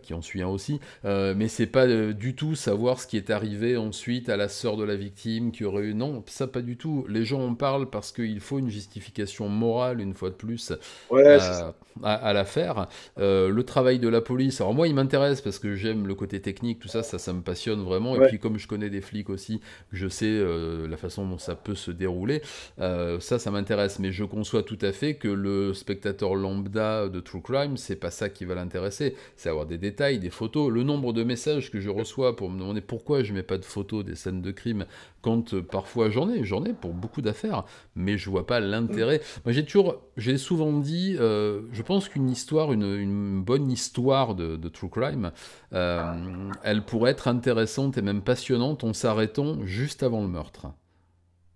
qui en suis un aussi. Mais c'est pas du tout savoir ce qui est arrivé ensuite à la sœur de la victime qui aurait eu. Non, ça pas du tout. Les gens en parlent parce qu'il faut une justification morale, une fois de plus, Ouais, c'est ça. à l'affaire. Le travail de la police, alors moi il m'intéresse parce que j'aime le côté technique, tout ça, ça me passionne vraiment. Et Ouais. puis comme je connais des flics aussi, je sais la façon dont ça peut se dérouler, ça m'intéresse. Mais je conçois tout à fait que le spectateur lambda de True Crime, c'est pas ça qui va l'intéresser. C'est avoir des détails, des photos. Le nombre de messages que je reçois pour me demander pourquoi je mets pas de photos des scènes de crime, quand parfois j'en ai pour beaucoup d'affaires, mais je vois pas l'intérêt. Moi j'ai souvent dit, je pense qu'une histoire, une bonne histoire de True Crime, elle pourrait être intéressante et même passionnante en s'arrêtant juste avant le meurtre.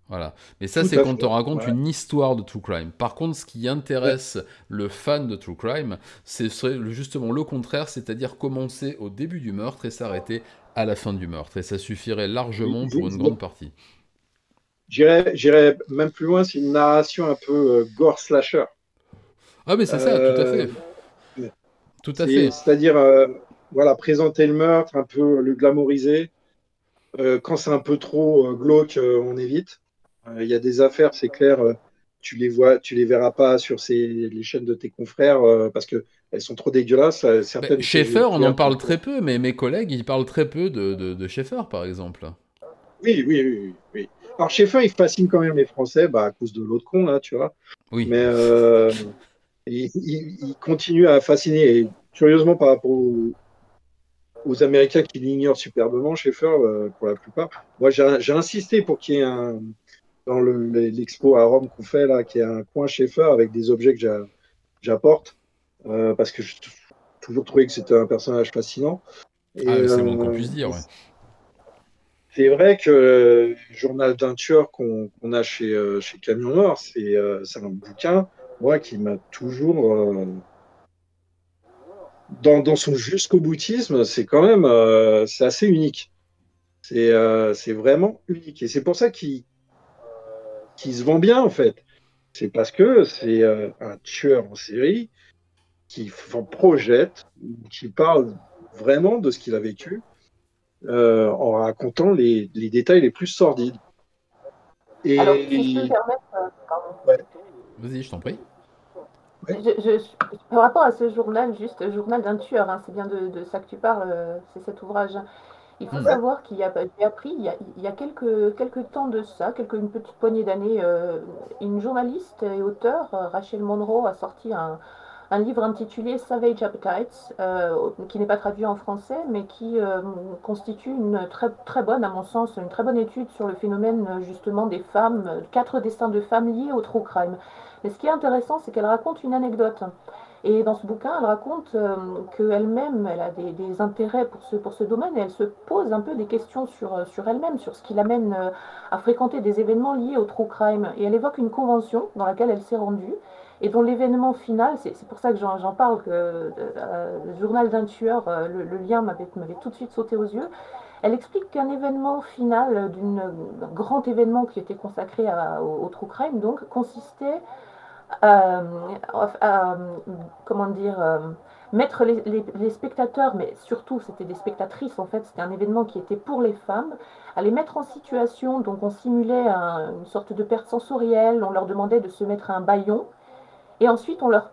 Voilà. Mais ça, Tout c'est à quand on fait. raconte Ouais. une histoire de True Crime. Par contre, ce qui Ouais. intéresse le fan de True Crime, serait justement le contraire, c'est-à-dire commencer au début du meurtre et s'arrêter à la fin du meurtre. Et ça suffirait largement pour une grande partie. J'irais même plus loin, c'est une narration un peu gore slasher. Ah, mais c'est ça, tout à Euh, fait. Tout à fait. C'est-à-dire, voilà, présenter le meurtre, un peu le glamouriser. Quand c'est un peu trop glauque, on évite. Il y a des affaires, c'est clair, tu les verras pas sur les chaînes de tes confrères parce que elles sont trop dégueulasses. Ben, Certaines, Schaeffer, on c'est en un peu parle très trop. peu, mais mes collègues, ils parlent très peu de Schaeffer, par exemple. Oui, oui, oui, oui, oui. Alors, Schaeffer, il fascine quand même les Français, bah, à cause de l'autre con, là, tu vois. Oui. Mais il continue à fasciner. Et curieusement, par rapport aux Américains qui l'ignorent superbement, Schaeffer, pour la plupart. Moi, j'ai insisté pour qu'il y ait dans l'expo à Rome qu'on fait là, qu'il y ait un coin Schaeffer avec des objets que j'apporte, parce que j'ai toujours trouvé que c'était un personnage fascinant. Et Ah, c'est le moins qu'on puisse dire, ouais. c'est vrai que Journal d'un tueur qu'on a chez Camion Noir, c'est un bouquin, moi, qui m'a toujours, dans son jusqu'au boutisme, c'est quand même, c'est assez unique. C'est vraiment unique. Et c'est pour ça qu'il se vend bien, en fait. C'est parce que c'est un tueur en série qui projette, qui parle vraiment de ce qu'il a vécu en racontant les détails les plus sordides. Alors, si je peux me Et permettre, pardon. ouais, Vas-y, je t'en prie. ouais, Par rapport à ce journal, juste journal d'un tueur, hein, c'est bien de ça que tu parles, c'est cet ouvrage. Il faut Hmm. ouais, savoir j'ai appris il y a quelques temps de ça, une petite poignée d'années, une journaliste et auteure, Rachel Monroe, a sorti un livre intitulé Savage Appetites, qui n'est pas traduit en français, mais qui constitue une très bonne, à mon sens, une très bonne étude sur le phénomène justement des femmes, 4 destins de femmes liés au true crime. Mais ce qui est intéressant, c'est qu'elle raconte une anecdote. Et dans ce bouquin, elle raconte qu'elle-même, elle a des intérêts pour ce domaine, et elle se pose un peu des questions sur elle-même, sur ce qui l'amène à fréquenter des événements liés au true crime. Et elle évoque une convention dans laquelle elle s'est rendue, et dont l'événement final, c'est pour ça que j'en parle, que le journal d'un tueur, le lien m'avait tout de suite sauté aux yeux. Elle explique qu'un événement final, d'un grand événement qui était consacré au true crime, donc, consistait à, comment dire, mettre les spectateurs, mais surtout c'était des spectatrices en fait, c'était un événement qui était pour les femmes, à les mettre en situation, donc on simulait une sorte de perte sensorielle, on leur demandait de se mettre un bâillon, et ensuite on leur